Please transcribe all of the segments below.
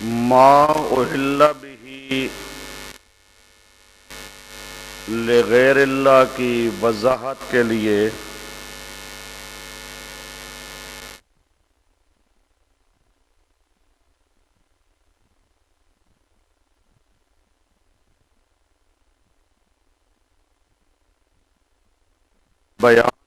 ما احل به لغیر اللہ کی وضاحت کے لیے بیان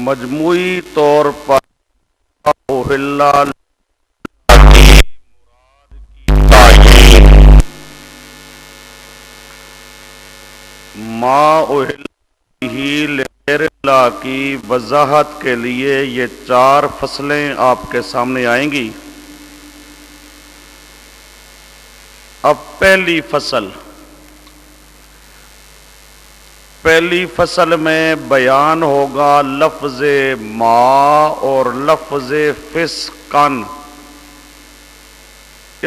مجموعی طور پر احل ما احل به لغیر اللہ کی وضاحت کے لیے یہ 4 فصلیں آپ کے سامنے آئیں گی۔ اب پہلی فصل میں بیان ہوگا لفظ ما اور لفظ فسقن،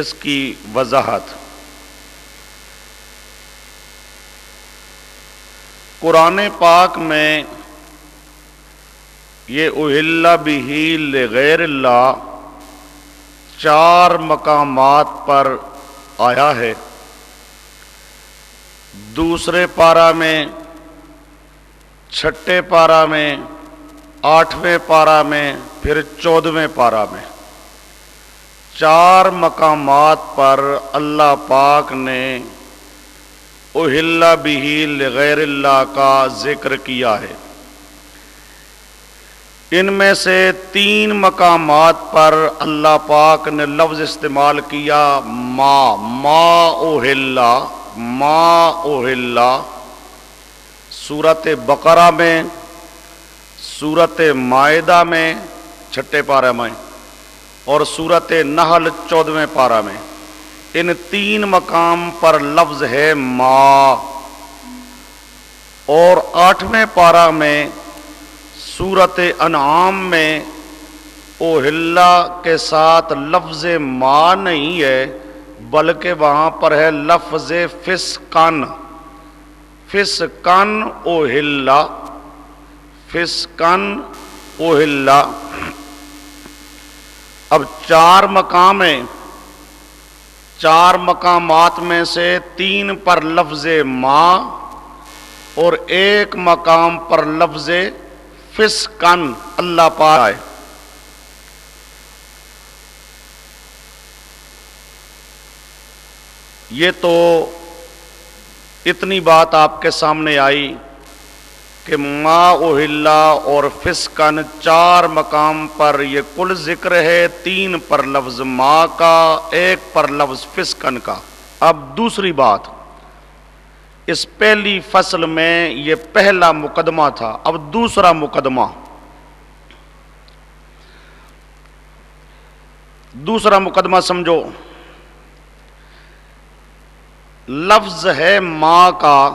اس کی وضاحت۔ قرآن پاک میں یہ احل بہ لغیر اللہ 4 مقامات پر آیا ہے۔ دوسرے پارہ میں، چھٹے پارہ میں، 8ویں پارہ میں، پھر 14ویں پارہ میں 4 مقامات پر اللہ پاک نے احل بہ لغیر اللہ کا ذکر کیا ہے۔ ان میں سے 3 مقامات پر اللہ پاک نے لفظ استعمال کیا ما احل، سورۃ بقرہ میں، سورۃ مائدہ میں چھٹے پارہ میں، اور سورۃ نحل 14ویں پارہ میں۔ ان 3 مقام پر لفظ ہے ما، اور 8ویں پارہ میں سورۃ انعام میں احل کے ساتھ لفظ ما نہیں ہے، بلکہ وہاں پر ہے لفظ فسقن احل، فسقن احل۔ اب 4 مقام ہیں، 4 مقامات میں سے 3 پر لفظ ما اور 1 مقام پر لفظ فسقن اللہ پاک ہے۔ یہ تو اتنی بات آپ کے سامنے آئی کہ ما احل اور فسقن 4 مقام پر یہ کل ذکر ہے، 3 پر لفظ ما کا، 1 پر لفظ فسقن کا۔ اب دوسری بات، اس پہلی فصل میں یہ پہلا مقدمہ تھا، اب دوسرا مقدمہ سمجھو۔ لفظ ہے ما کا،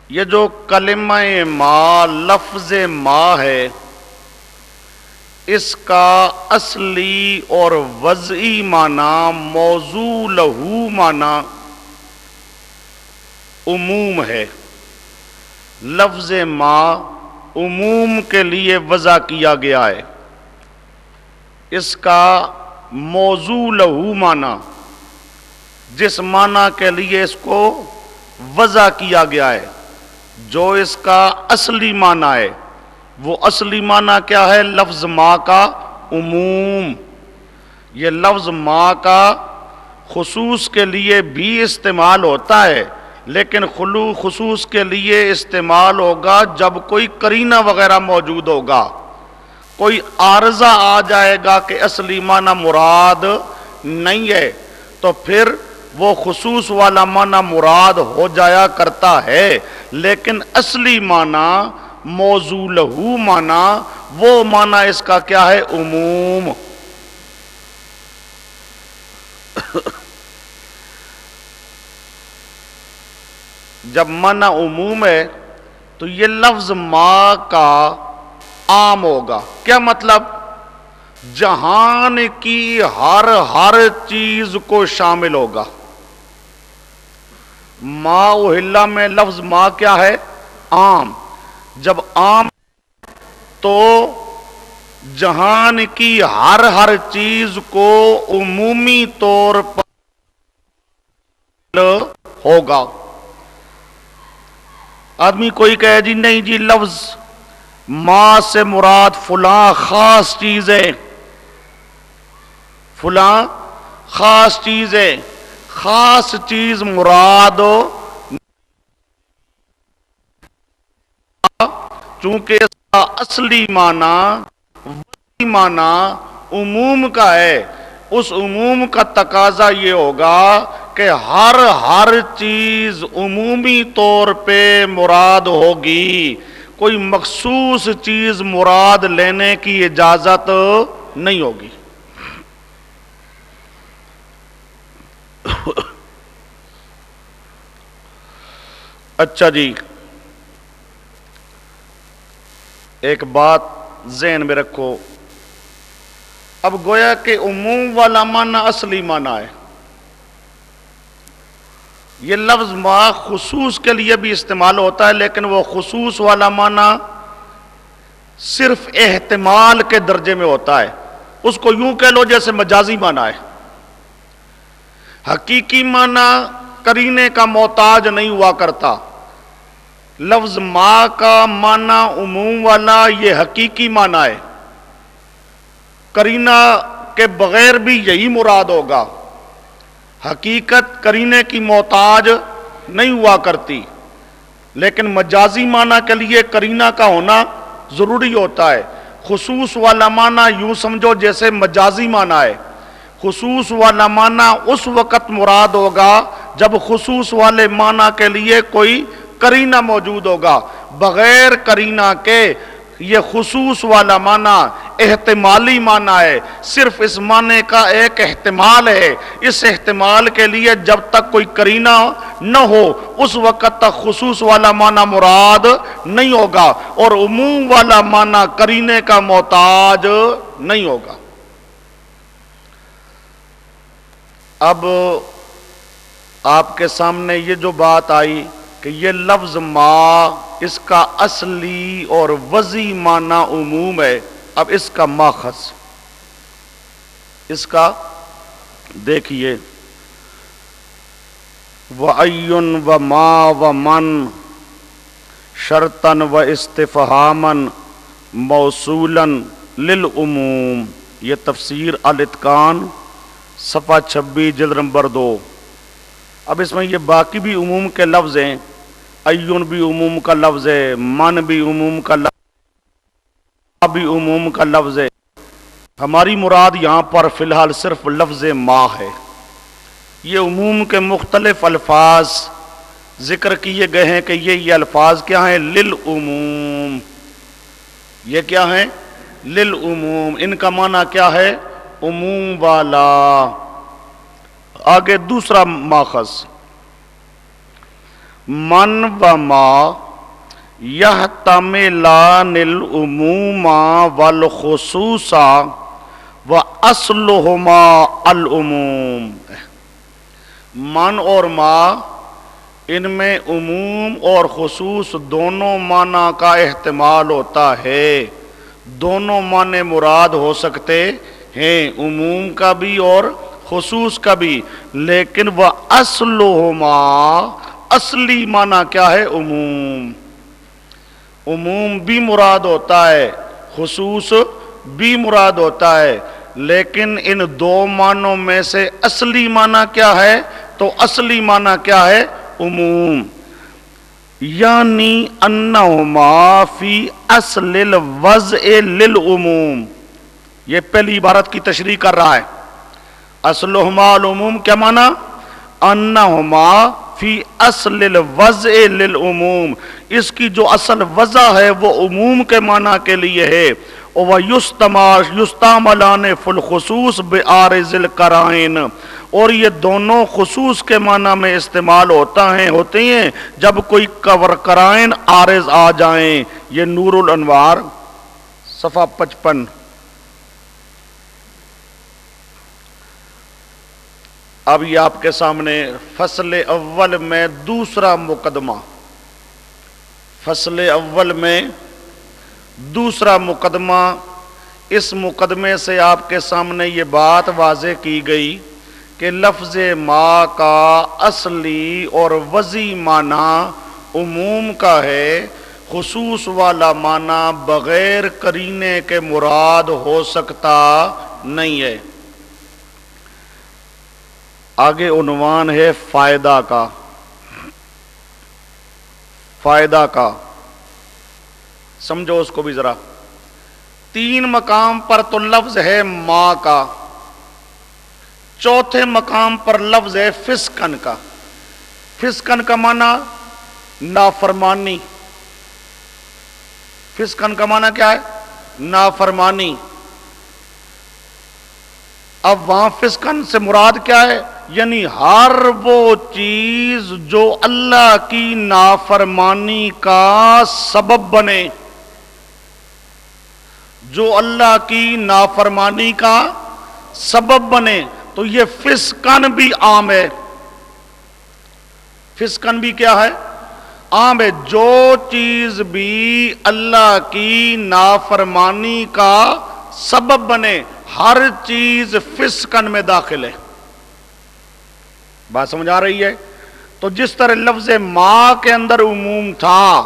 یہ جو کلمہ ما، لفظ ما ہے، اس کا اصلی اور وضعی معنی، موضوع لہو معنی عموم ہے۔ لفظ ما عموم کے لیے وضع کیا گیا ہے۔ اس کا موضوع لہو معنی، جس معنی کے لیے اس کو وضع کیا گیا ہے، جو اس کا اصلی معنی ہے، وہ اصلی معنی کیا ہے؟ لفظ ما کا عموم۔ یہ لفظ ما کا خصوص کے لیے بھی استعمال ہوتا ہے، لیکن خصوص کے لیے استعمال ہوگا جب کوئی قرینہ وغیرہ موجود ہوگا، کوئی عارضہ آ جائے گا کہ اصلی معنی مراد نہیں ہے، تو پھر وہ خصوص والا معنی مراد ہو جایا کرتا ہے، لیکن اصلی معنی موضوع لہو معنی وہ معنی اس کا کیا ہے؟ عموم۔ جب معنی عموم ہے تو یہ لفظ ما کا عام ہوگا۔ کیا مطلب؟ جہان کی ہر چیز کو شامل ہوگا۔ ما اہلا میں لفظ ما کیا ہے؟ عام۔ جب عام تو جہان کی ہر چیز کو عمومی طور پر ہوگا۔ آدمی کوئی کہے جی نہیں جی لفظ ما سے مراد فلاں خاص چیز ہے، فلاں خاص چیز ہے، خاص چیز مراد چونکہ اس کا اصلی معنی عموم کا ہے، اس عموم کا تقاضا یہ ہوگا کہ ہر چیز عمومی طور پہ مراد ہوگی، کوئی مخصوص چیز مراد لینے کی اجازت نہیں ہوگی۔ اچھا جی، ایک بات ذہن میں رکھو، اب گویا کہ عموم والا معنی اصلی معنی ہے۔ یہ لفظ ما خصوص کے لیے بھی استعمال ہوتا ہے، لیکن وہ خصوص والا معنی صرف احتمال کے درجے میں ہوتا ہے، اس کو یوں کہہ لو جیسے مجازی معنی ہے۔ حقیقی معنی قرینے کا محتاج نہیں ہوا کرتا۔ لفظ ما کا معنی عموم والا یہ حقیقی معنی ہے، قرینہ کے بغیر بھی یہی مراد ہوگا۔ حقیقت قرینے کی محتاج نہیں ہوا کرتی، لیکن مجازی معنی کے لیے قرینہ کا ہونا ضروری ہوتا ہے۔ خصوص والا معنی یوں سمجھو جیسے مجازی معنی ہے۔ خصوص والا معنی اس وقت مراد ہوگا جب خصوص والے معنی کے لیے کوئی قرینہ موجود ہوگا۔ بغیر قرینہ کے یہ خصوص والا معنی احتمالی معنی ہے، صرف اس معنی کا ایک احتمال ہے۔ اس احتمال کے لیے جب تک کوئی قرینہ نہ ہو اس وقت تک خصوص والا معنی مراد نہیں ہوگا، اور عموم والا معنی قرینے کا محتاج نہیں ہوگا۔ اب آپ کے سامنے یہ جو بات آئی کہ یہ لفظ ما اس کا اصلی اور وضعی معنی عموم ہے، اب اس کا ماخذ، اس کا دیکھیے، وَأَيٌّ وَمَا وَمَنْ شرطاً وَاسْتِفْهَامًا مَوْصُولًا لِلْعُمُوم، یہ تفسیر الاتقان صفحہ 26 جلد نمبر 2۔ اب اس میں یہ باقی بھی عموم کے لفظ ہیں، ایون بھی عموم کا لفظ ہے، من بھی عموم کا لفظ بھی عموم کا لفظ ہے۔ ہماری مراد یہاں پر فی الحال صرف لفظ ما ہے۔ یہ عموم کے مختلف الفاظ ذکر کیے گئے ہیں کہ یہ الفاظ کیا ہیں؟ للعموم۔ یہ کیا ہیں؟ للعموم۔ ان کا معنی کیا ہے؟ عموم والا۔ آگے دوسرا ماخذ، من و ما یحتملان العموم والخصوص واصلہما العموم۔ من اور ما ان میں عموم اور خصوص دونوں معنی کا احتمال ہوتا ہے، دونوں معنی مراد ہو سکتے ہیں، عموم کا بھی اور خصوص کا بھی، لیکن وہ اصلہما، اصلی معنی کیا ہے؟ عموم۔ عموم بھی مراد ہوتا ہے، خصوص بھی مراد ہوتا ہے، لیکن ان دو معنوں میں سے اصلی معنی کیا ہے؟ تو اصلی معنی کیا ہے؟ عموم۔ یعنی انہما فی اصل الوضع للعموم، یہ پہلی عبارت کی تشریح کر رہا ہے۔ اصلہما العموم کیا معنی؟ انہما فی اصل الوضع للعموم، اس کی جو اصل وضع ہے وہ عموم کے معنی کے لیے ہے، وَيُسْتَعْمَلَانِ فِي الْخُصُوصِ بِعَارِضِ الْقَرَائِنِ، اور یہ دونوں خصوص کے معنی میں استعمال ہوتے ہیں جب کوئی قرائن عارض آ جائیں۔ یہ نور الانوار صفحہ 55۔ اب یہ آپ کے سامنے فصل اول میں دوسرا مقدمہ، فصل اول میں دوسرا مقدمہ، اس مقدمے سے آپ کے سامنے یہ بات واضح کی گئی کہ لفظ ما کا اصلی اور وضعی معنی عموم کا ہے، خصوص والا معنی بغیر قرینے کے مراد ہو سکتا نہیں ہے۔ آگے عنوان ہے فائدہ کا، فائدہ کا سمجھو اس کو بھی ذرا۔ 3 مقام پر تو لفظ ہے ما کا، چوتھے مقام پر لفظ ہے فسقن کا۔ فسقن کا معنی نافرمانی، فسقن کا معنی کیا ہے؟ نافرمانی۔ اب وہاں فسقن سے مراد کیا ہے؟ یعنی ہر وہ چیز جو اللہ کی نافرمانی کا سبب بنے، جو اللہ کی نافرمانی کا سبب بنے، تو یہ فسقن بھی عام ہے۔ فسقن بھی کیا ہے؟ عام ہے۔ جو چیز بھی اللہ کی نافرمانی کا سبب بنے، ہر چیز فسقن میں داخل ہے۔ بات سمجھ آ رہی ہے؟ تو جس طرح لفظ ما کے اندر عموم تھا،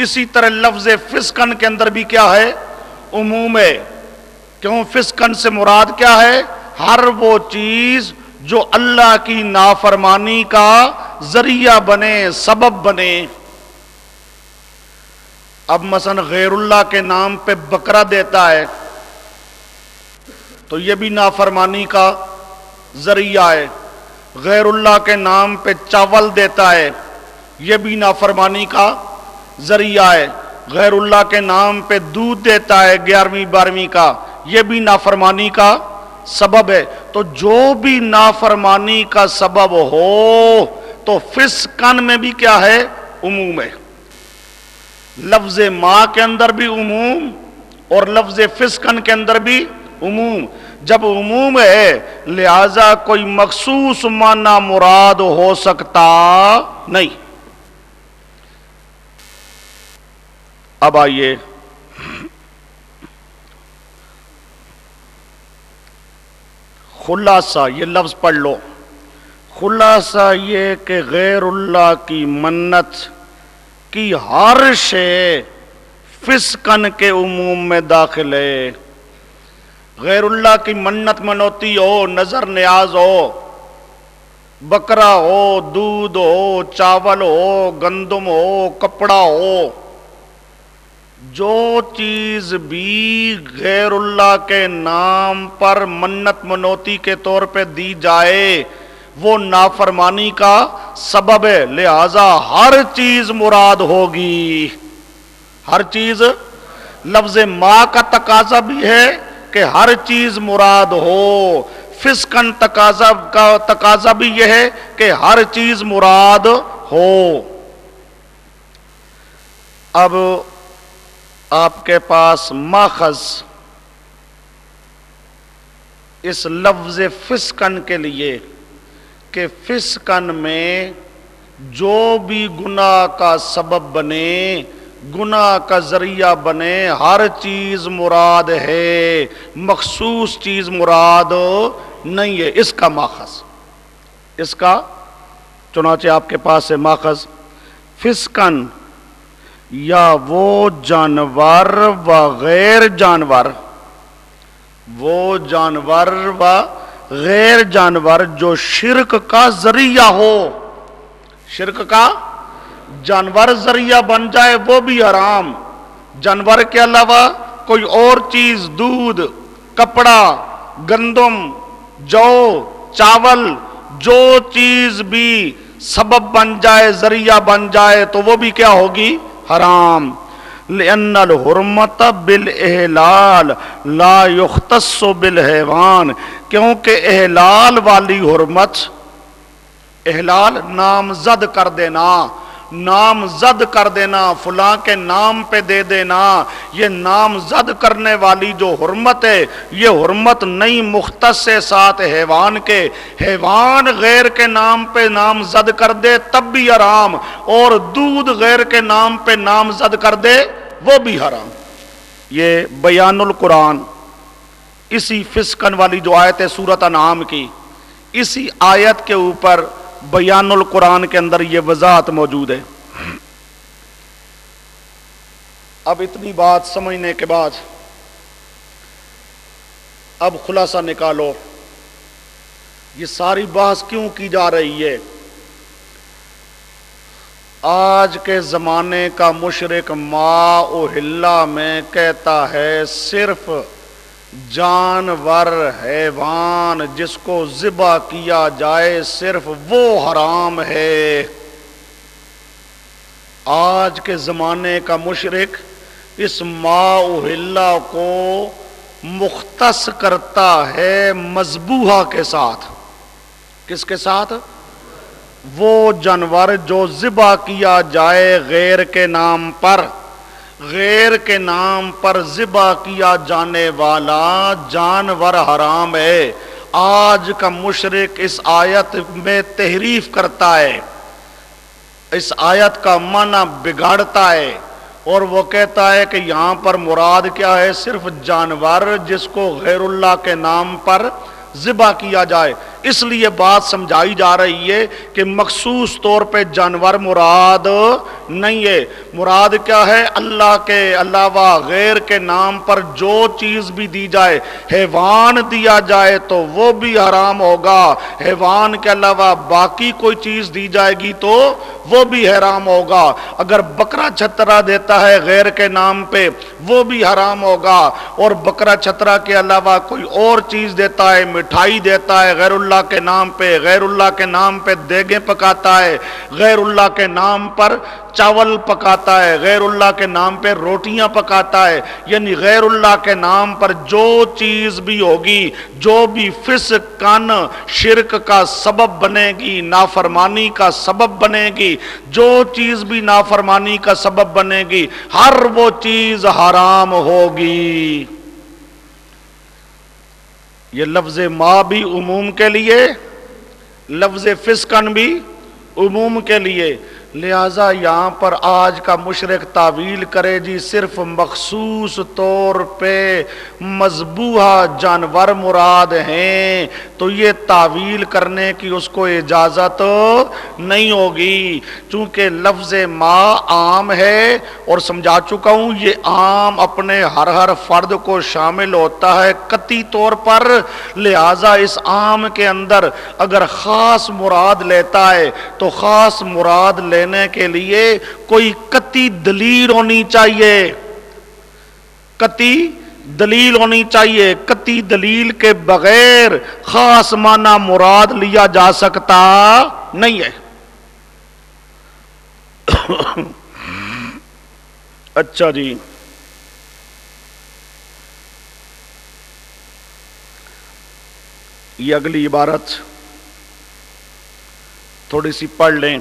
اسی طرح لفظ فسقن کے اندر بھی کیا ہے؟ عموم ہے۔ کیوں؟ فسقن سے مراد کیا ہے؟ ہر وہ چیز جو اللہ کی نافرمانی کا ذریعہ بنے، سبب بنے۔ اب مثلا غیر اللہ کے نام پہ بکرا دیتا ہے تو یہ بھی نافرمانی کا ذریعہ ہے۔ غیر اللہ کے نام پہ چاول دیتا ہے، یہ بھی نافرمانی کا ذریعہ ہے۔ غیر اللہ کے نام پہ دودھ دیتا ہے 11ویں 12ویں کا، یہ بھی نافرمانی کا سبب ہے۔ تو جو بھی نافرمانی کا سبب ہو تو فسقن میں بھی کیا ہے؟ عموم ہے۔ لفظ ما کے اندر بھی عموم اور لفظ فسقن کے اندر بھی عموم۔ جب عموم ہے لہذا کوئی مخصوص معنی مراد ہو سکتا نہیں۔ اب آئیے خلاصہ، یہ لفظ پڑھ لو۔ خلاصہ یہ کہ غیر اللہ کی منت کی ہر شے فسقن کے عموم میں داخل ہے۔ غیر اللہ کی منت منوتی ہو، نظر نیاز ہو، بکرا ہو، دودھ ہو، چاول ہو، گندم ہو، کپڑا ہو، جو چیز بھی غیر اللہ کے نام پر منت منوتی کے طور پہ دی جائے وہ نافرمانی کا سبب ہے، لہذا ہر چیز مراد ہوگی۔ ہر چیز، لفظ ما کا تقاضا بھی ہے کہ ہر چیز مراد ہو، فسقن کا تقاضا بھی یہ ہے کہ ہر چیز مراد ہو۔ اب آپ کے پاس ماخذ اس لفظ فسقن کے لیے کہ فسقن میں جو بھی گناہ کا سبب بنے، گناہ کا ذریعہ بنے، ہر چیز مراد ہے، مخصوص چیز مراد نہیں ہے۔ اس کا ماخذ، اس کا چنانچہ آپ کے پاس ہے ماخذ، فسقن یا وہ جانور و غیر جانور، وہ جانور و غیر جانور جو شرک کا ذریعہ ہو، شرک کا جانور ذریعہ بن جائے وہ بھی حرام۔ جانور کے علاوہ کوئی اور چیز، دودھ، کپڑا، گندم، جو، چاول، جو چیز بھی سبب بن جائے ذریعہ بن جائے تو وہ بھی کیا ہوگی حرام. لأن الحرمت بالاحلال لا یختص بالحیوان، کیونکہ احلال والی حرمت، احلال نامزد کر دینا، نامزد کر دینا، فلاں کے نام پہ دے دینا، یہ نامزد کرنے والی جو حرمت ہے یہ حرمت نہیں مختص ہے ساتھ حیوان کے. حیوان غیر کے نام پہ نامزد کر دے تب بھی حرام، اور دودھ غیر کے نام پہ نامزد کر دے وہ بھی حرام. یہ بیان القرآن اسی فسقن والی جو آیت ہے سورۃ انعام کی، اسی آیت کے اوپر بیان القرآن کے اندر یہ وضاحت موجود ہے. اب اتنی بات سمجھنے کے بعد اب خلاصہ نکالو، یہ ساری بحث کیوں کی جا رہی ہے؟ آج کے زمانے کا مشرک ما احلہ میں کہتا ہے صرف جانور حیوان جس کو ذبح کیا جائے صرف وہ حرام ہے. آج کے زمانے کا مشرک اس ما احلہ کو مختص کرتا ہے مذبوحہ کے ساتھ. کس کے ساتھ؟ وہ جانور جو ذبح کیا جائے غیر کے نام پر، غیر کے نام پر ذبح کیا جانے والا جانور حرام ہے. آج کا مشرک اس آیت میں تحریف کرتا ہے، اس آیت کا معنی بگاڑتا ہے، اور وہ کہتا ہے کہ یہاں پر مراد کیا ہے؟ صرف جانور جس کو غیر اللہ کے نام پر ذبح کیا جائے. اس لیے بات سمجھائی جا رہی ہے کہ مخصوص طور پہ جانور مراد نہیں ہے. مراد کیا ہے؟ اللہ کے علاوہ غیر کے نام پر جو چیز بھی دی جائے، حیوان دیا جائے تو وہ بھی حرام ہوگا، حیوان کے علاوہ باقی کوئی چیز دی جائے گی تو وہ بھی حرام ہوگا. اگر بکرا چھترا دیتا ہے غیر کے نام پہ وہ بھی حرام ہوگا، اور بکرا چھترا کے علاوہ کوئی اور چیز دیتا ہے، مٹھائی دیتا ہے غیر اللہ کے نام پہ، غیر اللہ کے نام پہ دیگیں پکاتا ہے، غیر اللہ کے نام پر چاول پکاتا ہے، غیر اللہ کے نام پہ روٹیاں پکاتا ہے، یعنی غیر اللہ کے نام پر جو چیز بھی ہوگی، جو بھی فسق شرک کا سبب بنے گی، نافرمانی کا سبب بنے گی، جو چیز بھی نافرمانی کا سبب بنے گی ہر وہ چیز حرام ہوگی. یہ لفظ ما بھی عموم کے لیے، لفظ فسقن بھی عموم کے لیے. لہذا یہاں پر آج کا مشرک تعویل کرے جی صرف مخصوص طور پہ مذبوحہ جانور مراد ہیں، تو یہ تعویل کرنے کی اس کو اجازت نہیں ہوگی، چونکہ لفظ ما عام ہے، اور سمجھا چکا ہوں یہ عام اپنے ہر فرد کو شامل ہوتا ہے قطعی طور پر. لہذا اس عام کے اندر اگر خاص مراد لیتا ہے تو خاص مراد لینے کے لیے کوئی قطعی دلیل ہونی چاہیے، قطعی دلیل ہونی چاہیے. قطعی دلیل کے بغیر خاص معنی مراد لیا جا سکتا نہیں ہے. اچھا جی، یہ اگلی عبارت تھوڑی سی پڑھ لیں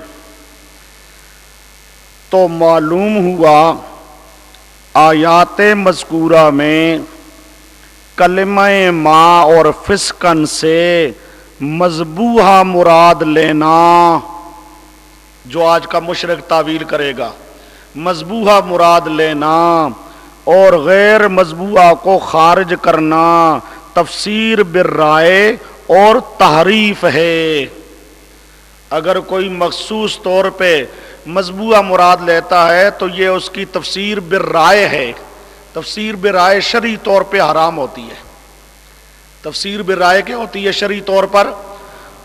تو معلوم ہوا آیات مذکورہ میں کلمہ ما اور فسقن سے مذبوحہ مراد لینا، جو آج کا مشرک تعویل کرے گا، مذبوحہ مراد لینا اور غیر مذبوحہ کو خارج کرنا تفسیر بالرائے اور تحریف ہے. اگر کوئی مخصوص طور پہ مذبوحہ مراد لیتا ہے تو یہ اس کی تفسیر بالرائے ہے. تفسیر بالرائے شرعی طور پہ حرام ہوتی ہے. تفسیر بالرائے کیا ہوتی ہے شرعی طور پر؟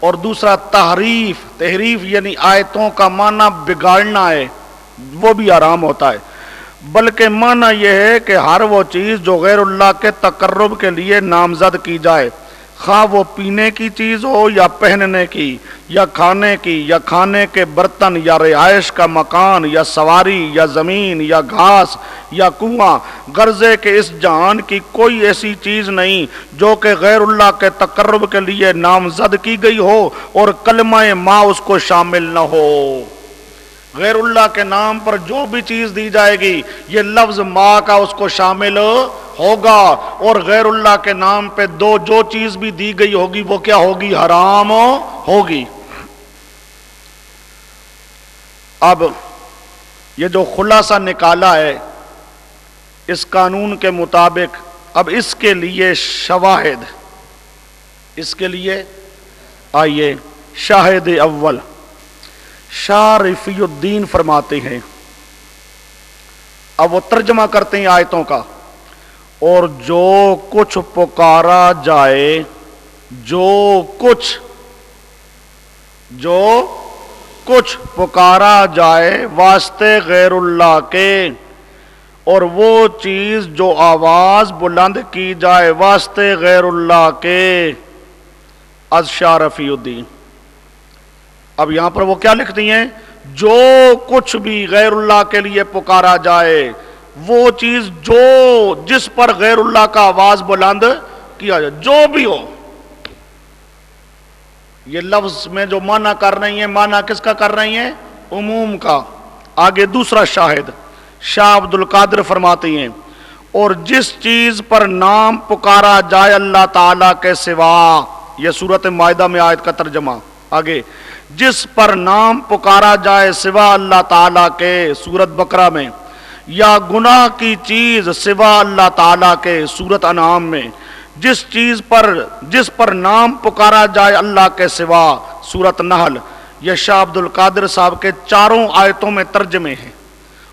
اور دوسرا تحریف یعنی آیتوں کا معنی بگاڑنا ہے، وہ بھی حرام ہوتا ہے. بلکہ معنی یہ ہے کہ ہر وہ چیز جو غیر اللہ کے تقرب کے لیے نامزد کی جائے، خواہ وہ پینے کی چیز ہو یا پہننے کی یا کھانے کے برتن یا رہائش کا مکان یا سواری یا زمین یا گھاس یا کنواں، غرض ہے کہ اس جہان کی کوئی ایسی چیز نہیں جو کہ غیر اللہ کے تقرب کے لیے نامزد کی گئی ہو اور کلمہ ماں اس کو شامل نہ ہو۔ غیر اللہ کے نام پر جو بھی چیز دی جائے گی یہ لفظ ماں کا اس کو شامل ہوگا، اور غیر اللہ کے نام پہ جو چیز بھی دی گئی ہوگی وہ کیا ہوگی؟ حرام ہوگی۔ اب یہ جو خلاصہ نکالا ہے اس قانون کے مطابق، اب اس کے لیے شواہد، اس کے لیے آئیے شاہد اول شاہ رفیع الدین فرماتے ہیں، اب وہ ترجمہ کرتے ہیں آیتوں کا، اور جو کچھ پکارا جائے، جو کچھ پکارا جائے واسطے غیر اللہ کے، اور وہ چیز جو آواز بلند کی جائے واسطے غیر اللہ کے، از شاہ رفیع الدین۔ اب یہاں پر وہ کیا لکھتی ہیں؟ جو کچھ بھی غیر اللہ کے لیے پکارا جائے، وہ چیز جس پر غیر اللہ کا آواز بلند کیا جائے، جو بھی ہو۔ یہ لفظ میں جو معنی کر رہی ہیں، معنی کس کا کر رہی ہیں؟ عموم کا۔ آگے دوسرا شاہد شاہ عبد القادر فرماتی ہیں، اور جس چیز پر نام پکارا جائے اللہ تعالی کے سوا، یہ سورۃ مائدہ میں آیت کا ترجمہ۔ آگے جس پر نام پکارا جائے سوا اللہ تعالیٰ کے، سورۃ بقرہ میں، یا گناہ کی چیز سوا اللہ تعالیٰ کے، سورۃ انعام میں، جس پر نام پکارا جائے اللہ کے سوا، سورۃ نحل۔ یہ شاہ عبد القادر صاحب کے چاروں آیتوں میں ترجمے ہیں،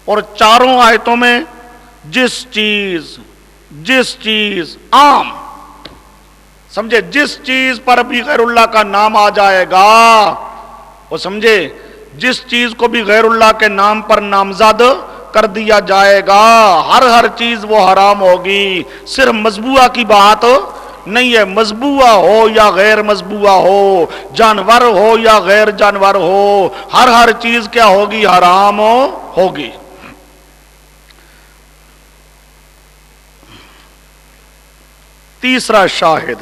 اور چاروں آیتوں میں جس چیز عام، سمجھے، جس چیز پر بھی غیر اللہ کا نام آ جائے گا، وہ سمجھے، جس چیز کو بھی غیر اللہ کے نام پر نامزد کر دیا جائے گا، ہر چیز وہ حرام ہوگی۔ صرف مذبوحہ کی بات نہیں ہے، مذبوحہ ہو یا غیر مذبوحہ ہو، جانور ہو یا غیر جانور ہو، ہر چیز کیا ہوگی؟ حرام ہوگی۔ تیسرا شاہد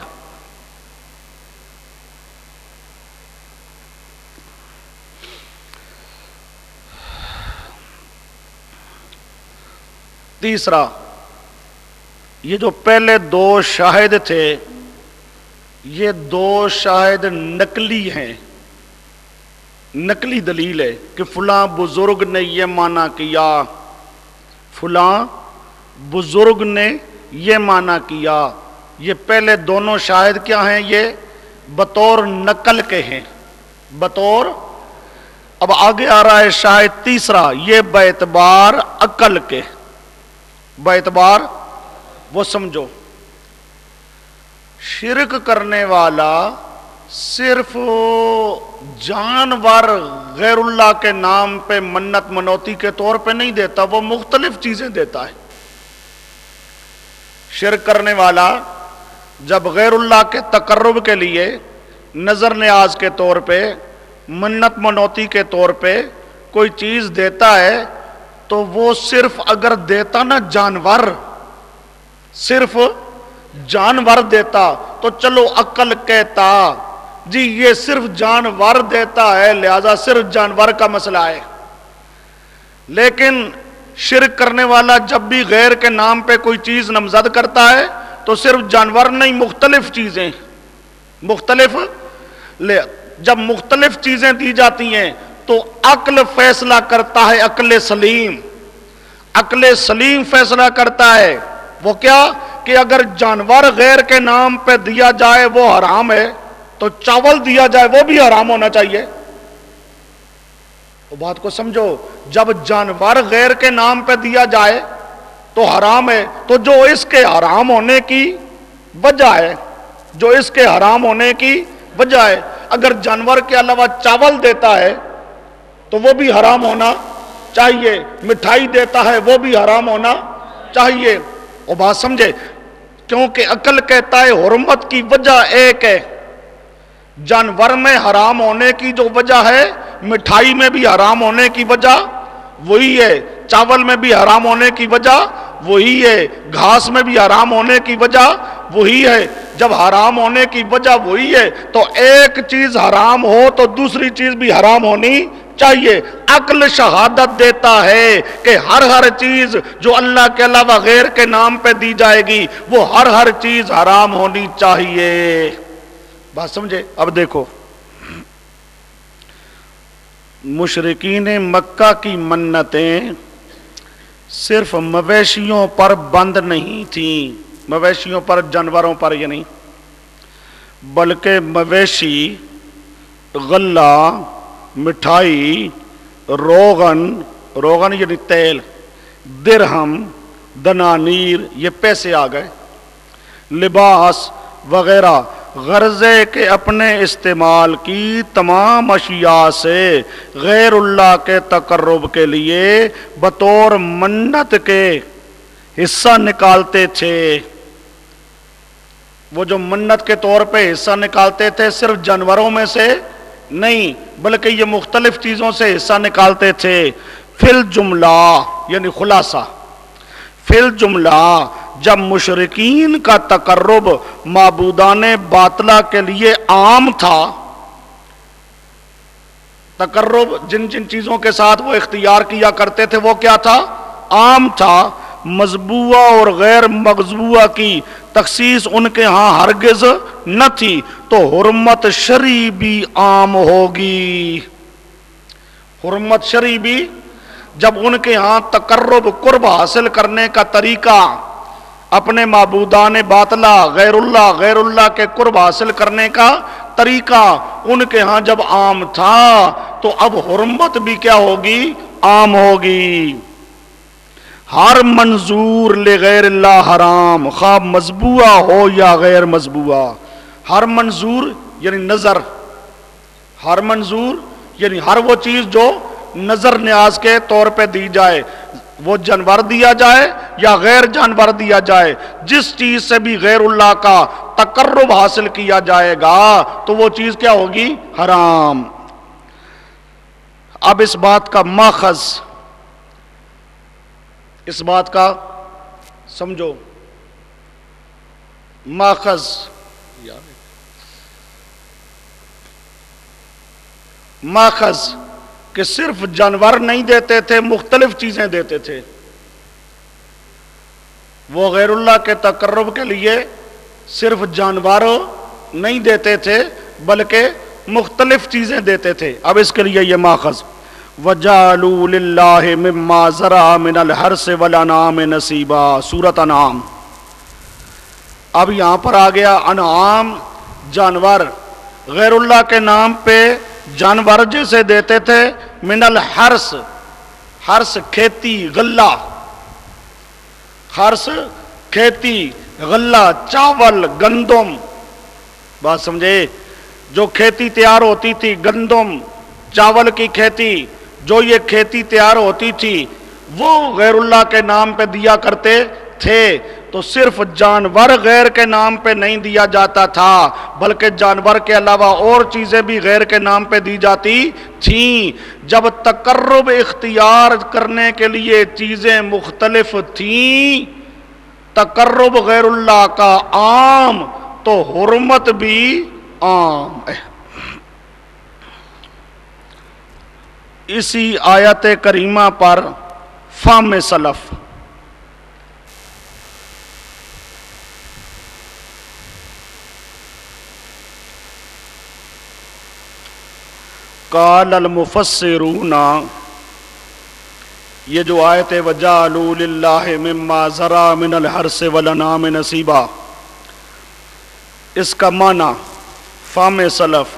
یہ جو پہلے دو شاہد تھے، یہ دو شاہد نقلی ہیں، نقلی دلیل ہے کہ فلاں بزرگ نے یہ معنی کیا، فلاں بزرگ نے یہ معنی کیا۔ یہ پہلے دونوں شاہد کیا ہیں؟ یہ بطور نقل کے ہیں، بطور۔ اب آگے آ رہا ہے شاہد تیسرا، یہ باعتبار عقل کے، باعتبار، وہ سمجھو، شرک کرنے والا صرف جانور غیر اللہ کے نام پہ منت منوتی کے طور پہ نہیں دیتا، وہ مختلف چیزیں دیتا ہے۔ شرک کرنے والا جب غیر اللہ کے تقرب کے لیے نظر نیاز کے طور پہ، منت منوتی کے طور پہ کوئی چیز دیتا ہے، تو وہ صرف اگر دیتا نا جانور، صرف جانور دیتا تو چلو عقل کہتا جی یہ صرف جانور دیتا ہے لہذا صرف جانور کا مسئلہ ہے۔ لیکن شرک کرنے والا جب بھی غیر کے نام پہ کوئی چیز نامزد کرتا ہے تو صرف جانور نہیں، مختلف چیزیں، مختلف، جب مختلف چیزیں دی جاتی ہیں تو عقل فیصلہ کرتا ہے، عقل سلیم، عقل سلیم فیصلہ کرتا ہے۔ وہ کیا کہ اگر جانور غیر کے نام پہ دیا جائے وہ حرام ہے، تو چاول دیا جائے وہ بھی حرام ہونا چاہیے۔ وہ بات کو سمجھو، جب جانور غیر کے نام پہ دیا جائے تو حرام ہے، تو جو اس کے حرام ہونے کی وجہ ہے، جو اس کے حرام ہونے کی وجہ ہے، اگر جانور کے علاوہ چاول دیتا ہے تو وہ بھی حرام ہونا چاہیے، مٹھائی دیتا ہے وہ بھی حرام ہونا چاہیے۔ وہ بات سمجھے، کیونکہ عقل کہتا ہے حرمت کی وجہ ایک ہے، جانور میں حرام ہونے کی جو وجہ ہے مٹھائی میں بھی حرام ہونے کی وجہ وہی ہے، چاول میں بھی حرام ہونے کی وجہ وہی ہے، گھاس میں بھی حرام ہونے کی وجہ وہی ہے۔ جب حرام ہونے کی وجہ وہی ہے تو ایک چیز حرام ہو تو دوسری چیز بھی حرام ہونی چاہیے۔ عقل شہادت دیتا ہے کہ ہر چیز جو اللہ کے علاوہ غیر کے نام پہ دی جائے گی وہ ہر چیز حرام ہونی چاہیے۔ بات سمجھے؟ اب دیکھو، مشرکین مکہ کی منتیں صرف مویشیوں پر بند نہیں تھیں، مویشیوں پر، جانوروں پر یہ نہیں، بلکہ مویشی، غلہ، مٹھائی، روغن یعنی تیل، درہم، دنانیر، یہ پیسے آ گئے، لباس وغیرہ، غرضے کے اپنے استعمال کی تمام اشیاء سے غیر اللہ کے تقرب کے لیے بطور منت کے حصہ نکالتے تھے۔ وہ جو منت کے طور پہ حصہ نکالتے تھے صرف جانوروں میں سے نہیں بلکہ یہ مختلف چیزوں سے حصہ نکالتے تھے۔ فی الجملہ یعنی خلاصہ، فی الجملہ جب مشرکین کا تقرب معبودان باطلہ کے لیے عام تھا، تقرب جن جن چیزوں کے ساتھ وہ اختیار کیا کرتے تھے وہ کیا تھا؟ عام تھا، مذبوحہ اور غیر مذبوحہ کی تخصیص ان کے ہاں ہرگز نہ تھی، تو حرمت شرعی بھی عام ہوگی۔ حرمت شرعی بھی، جب ان کے ہاں تقرب قرب حاصل کرنے کا طریقہ، اپنے معبودان باطلہ غیر اللہ کے قرب حاصل کرنے کا طریقہ ان کے ہاں جب عام تھا تو اب حرمت بھی کیا ہوگی؟ عام ہوگی۔ ہر منظور لغیر اللہ حرام، خواہ مذبوحہ ہو یا غیر مذبوحہ۔ ہر منظور یعنی نظر، ہر منظور یعنی ہر وہ چیز جو نظر نیاز کے طور پہ دی جائے، وہ جانور دیا جائے یا غیر جانور دیا جائے، جس چیز سے بھی غیر اللہ کا تقرب حاصل کیا جائے گا تو وہ چیز کیا ہوگی؟ حرام۔ اب اس بات کا ماخذ، اس بات کا سمجھو ماخذ، ماخذ کہ صرف جانور نہیں دیتے تھے، مختلف چیزیں دیتے تھے۔ وہ غیر اللہ کے تقرب کے لیے صرف جانور نہیں دیتے تھے بلکہ مختلف چیزیں دیتے تھے۔ اب اس کے لیے یہ ماخذ، وَجَعَلُوا لِلَّهِ مِمَّا زَرَعَ مِنَ الْحَرْثِ وَالْأَنْعَامِ نَصِيبًا، سورۃ انعام۔ اب یہاں پر آ گیا انعام، جانور، غیر اللہ کے نام پہ جانور جیسے دیتے تھے، من الحرث، حرث کھیتی، غلہ، حرث کھیتی، غلہ چاول، گندم، بات سمجھے؟ جو کھیتی تیار ہوتی تھی، گندم، چاول کی کھیتی، جو یہ کھیتی تیار ہوتی تھی وہ غیر اللہ کے نام پہ دیا کرتے تھے۔ تو صرف جانور غیر کے نام پہ نہیں دیا جاتا تھا بلکہ جانور کے علاوہ اور چیزیں بھی غیر کے نام پہ دی جاتی تھیں۔ جب تقرب اختیار کرنے کے لیے چیزیں مختلف تھیں، تقرب غیر اللہ کا عام، تو حرمت بھی عام ہے۔ اسی آیت کریمہ پر فہم سلف، قال المفسرون، یہ جو آیت وَجَعَلُوا لِلَّهِ مِمَّا زَرَعَ مِنَ الْحَرْثِ وَالْأَنْعَامِ نَصِيبًا، اس کا معنی فہم سلف،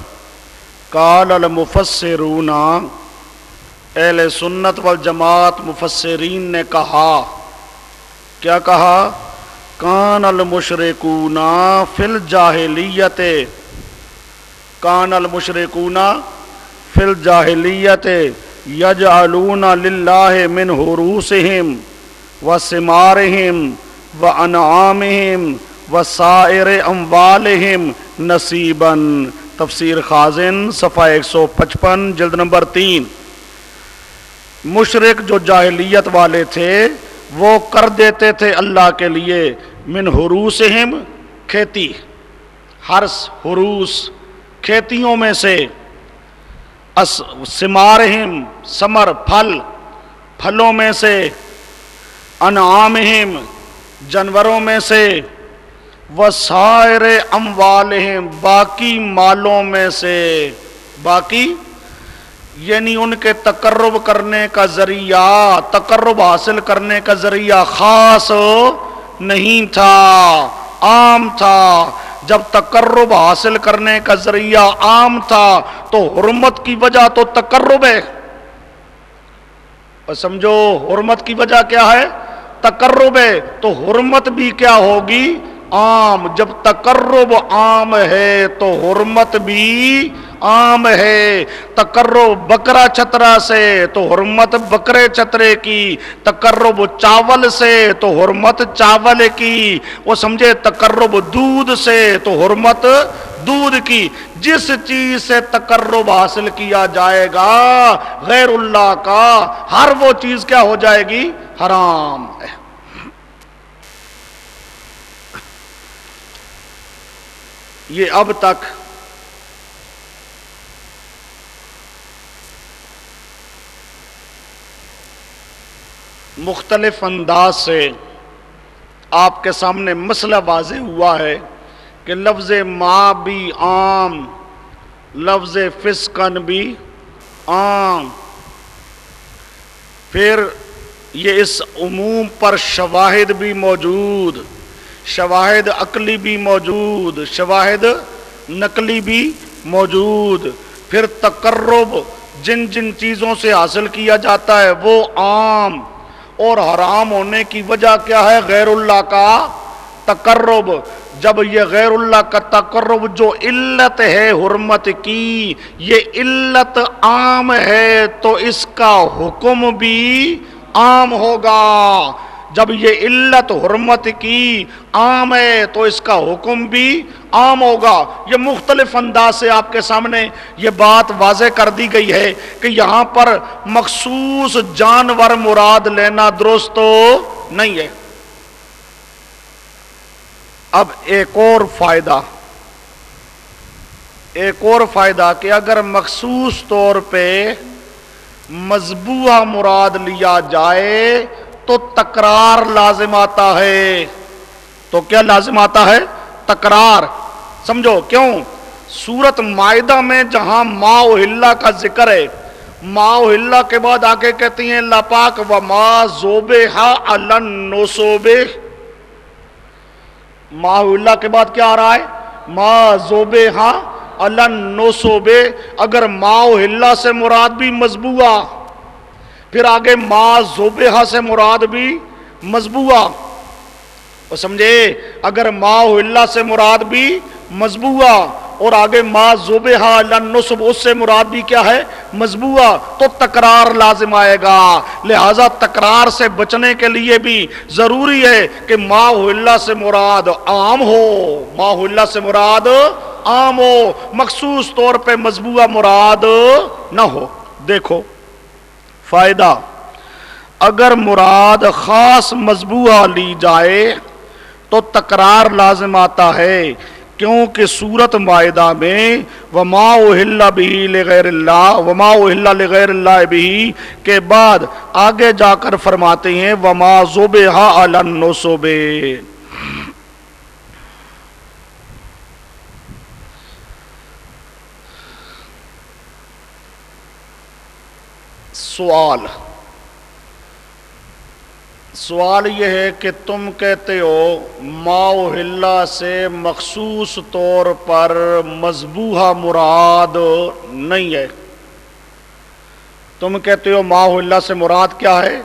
قال المفسرون، اہل سنت والجماعت مفسرین نے کہا، کیا کہا؟ کان المشرکون فی الجاہلیت، کان المشرکون فی الجاہلیت یجعلون للہ من حروسہم وثمارہم وانعامہم وسائر اموالہم نصیبا، تفسیر خازن صفحہ 155 جلد نمبر 3۔ مشرک جو جاہلیت والے تھے وہ کر دیتے تھے اللہ کے لیے من حروسہم، کھیتی، حرس حروس کھیتیوں میں سے، ثمارہم ثمر پھل پھلوں میں سے، انعامہم جانوروں میں سے، وسائر اموالہم باقی مالوں میں سے، باقی یعنی ان کے تقرب کرنے کا ذریعہ، تقرب حاصل کرنے کا ذریعہ خاص نہیں تھا، عام تھا۔ جب تقرب حاصل کرنے کا ذریعہ عام تھا تو حرمت کی وجہ تو تقرب ہے، اور سمجھو حرمت کی وجہ کیا ہے؟ تقرب ہے، تو حرمت بھی کیا ہوگی؟ عام۔ جب تقرب عام ہے تو حرمت بھی عام ہے۔ تقرب بکرا چترا سے تو حرمت بکرے چترے کی، تقرب چاول سے تو حرمت چاول کی، وہ سمجھے تقرب دودھ سے تو حرمت دودھ کی۔ جس چیز سے تقرب حاصل کیا جائے گا غیر اللہ کا، ہر وہ چیز کیا ہو جائے گی؟ حرام ہے۔ یہ اب تک مختلف انداز سے آپ کے سامنے مسئلہ واضح ہوا ہے کہ لفظ ماں بھی عام، لفظ فسقن بھی عام، پھر یہ اس عموم پر شواہد بھی موجود، شواہد عقلی بھی موجود، شواہد نقلی بھی موجود، پھر تقرب جن جن چیزوں سے حاصل کیا جاتا ہے وہ عام، اور حرام ہونے کی وجہ کیا ہے؟ غیر اللہ کا تقرب۔ جب یہ غیر اللہ کا تقرب جو علت ہے حرمت کی، یہ علت عام ہے تو اس کا حکم بھی عام ہوگا۔ جب یہ علت حرمت کی عام ہے تو اس کا حکم بھی عام ہوگا۔ یہ مختلف انداز سے آپ کے سامنے یہ بات واضح کر دی گئی ہے کہ یہاں پر مخصوص جانور مراد لینا درست نہیں ہے۔ اب ایک اور فائدہ کہ اگر مخصوص طور پہ مذبوحہ مراد لیا جائے تو تکرار لازم آتا ہے۔ تو کیا لازم آتا ہے؟ تکرار۔ سمجھو کیوں؟ سورت مائدہ میں جہاں ما اہلا کا ذکر ہے، ما اہلا کے بعد آگے کہتی ہیں اللہ پاک وما ذبح علی النصب۔ ما اہلا کے بعد کیا آ رہا ہے؟ ما ذبح علی النصب۔ اگر ما اہلا سے مراد بھی مذبوحہ، پھر آگے ما ذبح سے مراد بھی مذبوحہ، اور سمجھے اگر ما اہلا سے مراد بھی مذبوحہ اور آگے ما ذبح علی النصب اس سے مراد بھی کیا ہے؟ مذبوحہ، تو تکرار لازم آئے گا۔ لہذا تکرار سے بچنے کے لیے بھی ضروری ہے کہ ما اہلا سے مراد عام ہو، ما اہلا سے مراد عام ہو، مخصوص طور پہ مذبوحہ مراد نہ ہو۔ دیکھو فائدہ، اگر مراد خاص مذبوحہ لی جائے تو تکرار لازم آتا ہے، کیونکہ سورت مائدہ میں وما اہل بہ لغیر اللہ، وما اہل لغیر اللہ بہ کے بعد آگے جا کر فرماتے ہیں وما ذبح علی النصب۔ سوال یہ ہے کہ تم کہتے ہو ما اہلا سے مخصوص طور پر مذبوحہ مراد نہیں ہے، تم کہتے ہو ما اہلا سے مراد کیا ہے؟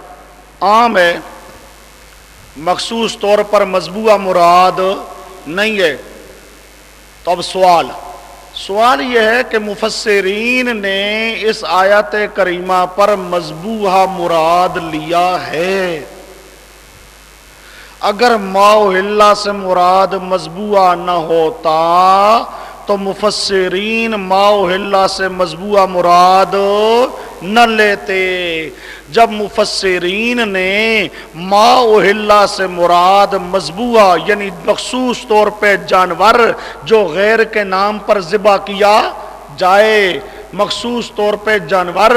عام ہے، مخصوص طور پر مذبوحہ مراد نہیں ہے۔ تو اب سوال یہ ہے کہ مفسرین نے اس آیت کریمہ پر مذبوحہ مراد لیا ہے، اگر ماؤ سے مراد مذبوحہ نہ ہوتا تو مفسرین ماؤ سے مذبوحہ مراد نہ لیتے۔ جب مفسرین نے ماؤ سے مراد مذبوحہ یعنی مخصوص طور پہ جانور جو غیر کے نام پر ذبح کیا جائے، مخصوص طور پہ جانور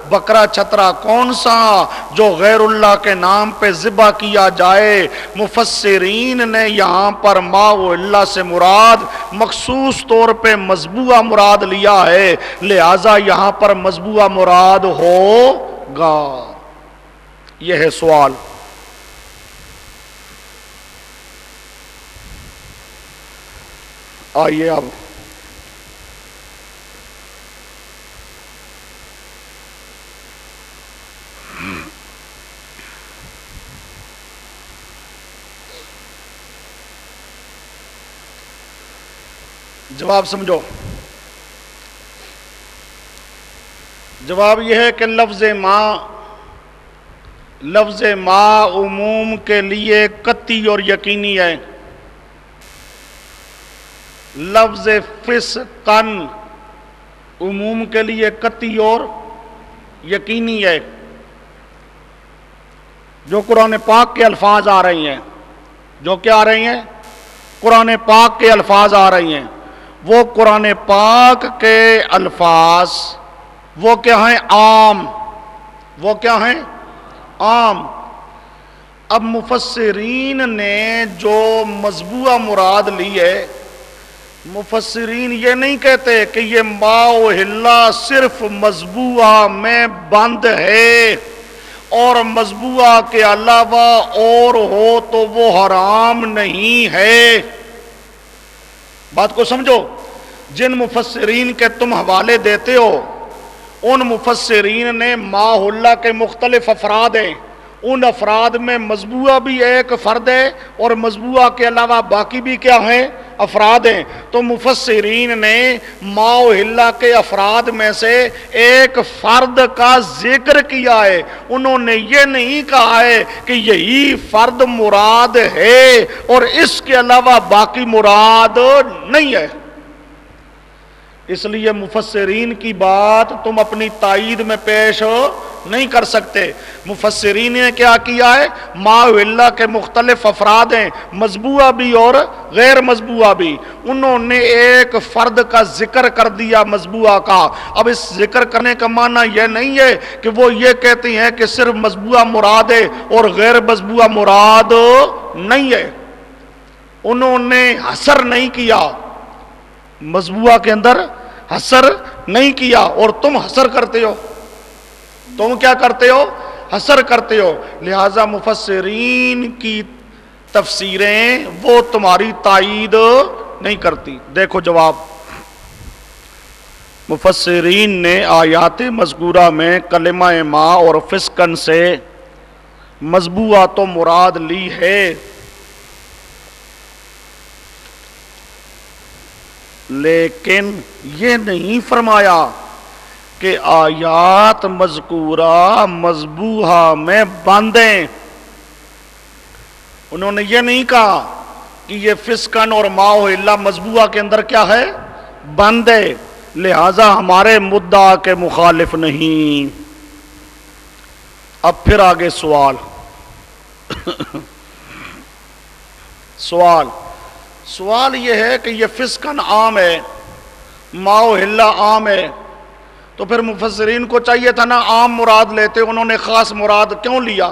بکرا چھترا کون سا جو غیر اللہ کے نام پہ ذبح کیا جائے، مفسرین نے یہاں پر ماؤ سے مراد مخصوص طور پہ مذبوحہ مراد لیا ہے، لہذا یہاں پر مذبوحہ مراد ہوگا۔ یہ ہے سوال۔ آئیے اب جواب سمجھو۔ جواب یہ ہے کہ لفظ ما عموم کے لیے قطعی اور یقینی ہے۔ لفظ فسقن عموم کے لیے قطعی اور یقینی ہے۔ جو قرآن پاک کے الفاظ آ رہی ہیں، جو کیا آ رہی ہیں؟ قرآن پاک کے الفاظ آ رہی ہیں، وہ قرآن پاک کے الفاظ وہ کیا ہیں؟ عام۔ وہ کیا ہیں؟ عام۔ اب مفسرین نے جو مذبوحہ مراد لی ہے، مفسرین یہ نہیں کہتے کہ یہ ماؤ صرف مذبوحہ میں بند ہے اور مذبوحہ کے علاوہ اور ہو تو وہ حرام نہیں ہے۔ بات کو سمجھو۔ جن مفسرین کے تم حوالے دیتے ہو، ان مفسرین نے ماؤ کے مختلف افراد ہیں، ان افراد میں مذبوحہ بھی ایک فرد ہے اور مذبوحہ کے علاوہ باقی بھی کیا ہیں؟ افراد ہیں۔ تو مفسرین نے ماؤ کے افراد میں سے ایک فرد کا ذکر کیا ہے، انہوں نے یہ نہیں کہا ہے کہ یہی فرد مراد ہے اور اس کے علاوہ باقی مراد نہیں ہے۔ اس لیے مفسرین کی بات تم اپنی تائید میں پیش نہیں کر سکتے۔ مفسرین نے کیا کیا ہے؟ ماؤ کے مختلف افراد ہیں، مذبوحہ بھی اور غیر مذبوحہ بھی، انہوں نے ایک فرد کا ذکر کر دیا مذبوحہ کا۔ اب اس ذکر کرنے کا معنی یہ نہیں ہے کہ وہ یہ کہتے ہیں کہ صرف مذبوحہ مراد ہے اور غیر مذبوحہ مراد نہیں ہے۔ انہوں نے حصر نہیں کیا، مذبوحہ کے اندر حصر نہیں کیا، اور تم حصر کرتے ہو۔ تم کیا کرتے ہو؟ حصر کرتے ہو۔ لہذا مفسرین کی تفسیریں وہ تمہاری تائید نہیں کرتی۔ دیکھو جواب۔ مفسرین نے آیات مذکورہ میں کلمہ ما اور فسقن سے مذبوحہ تو مراد لی ہے، لیکن یہ نہیں فرمایا کہ آیات مذکورہ مذبوحہ میں بند ہیں۔ انہوں نے یہ نہیں کہا کہ یہ فسقن اور ماؤ مذبوحہ کے اندر کیا ہے؟ بند ہے، لہذا ہمارے مدعا کے مخالف نہیں۔ اب پھر آگے سوال سوال یہ ہے کہ یہ فسقن عام ہے، ماؤ عام ہے، تو پھر مفسرین کو چاہیے تھا نا عام مراد لیتے، انہوں نے خاص مراد کیوں لیا؟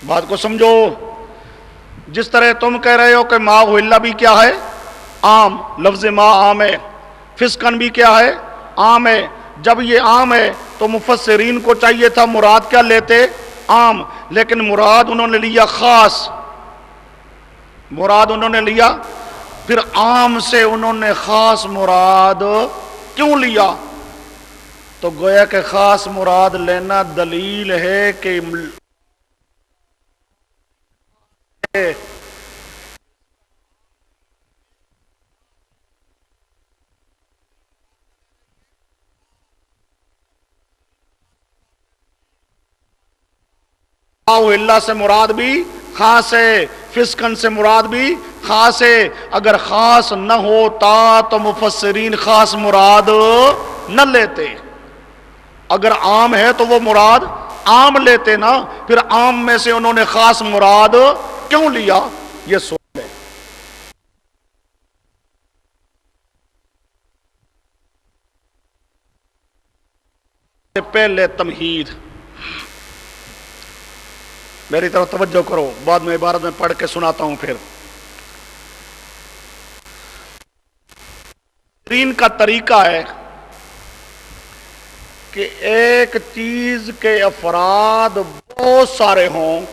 بات کو سمجھو۔ جس طرح تم کہہ رہے ہو کہ ماؤ بھی کیا ہے؟ عام۔ لفظ ما عام ہے، فسقن بھی کیا ہے؟ عام ہے۔ جب یہ عام ہے تو مفسرین کو چاہیے تھا مراد کیا لیتے؟ عام، لیکن مراد انہوں نے لیا خاص۔ مراد انہوں نے لیا، پھر عام سے انہوں نے خاص مراد کیوں لیا؟ تو گویا کہ خاص مراد لینا دلیل ہے کہ اللہ سے مراد بھی خاص ہے، فسقن سے مراد بھی خاص ہے۔ اگر خاص نہ ہوتا تو مفسرین خاص مراد نہ لیتے، اگر عام ہے تو وہ مراد عام لیتے نا، پھر عام میں سے انہوں نے خاص مراد کیوں لیا؟ یہ سوال ہے۔ پہلے تمہید، میری طرف توجہ کرو، بعد میں عبارت میں پڑھ کے سناتا ہوں۔ پھر ترین کا طریقہ ہے کہ ایک چیز کے افراد بہت سارے ہوں۔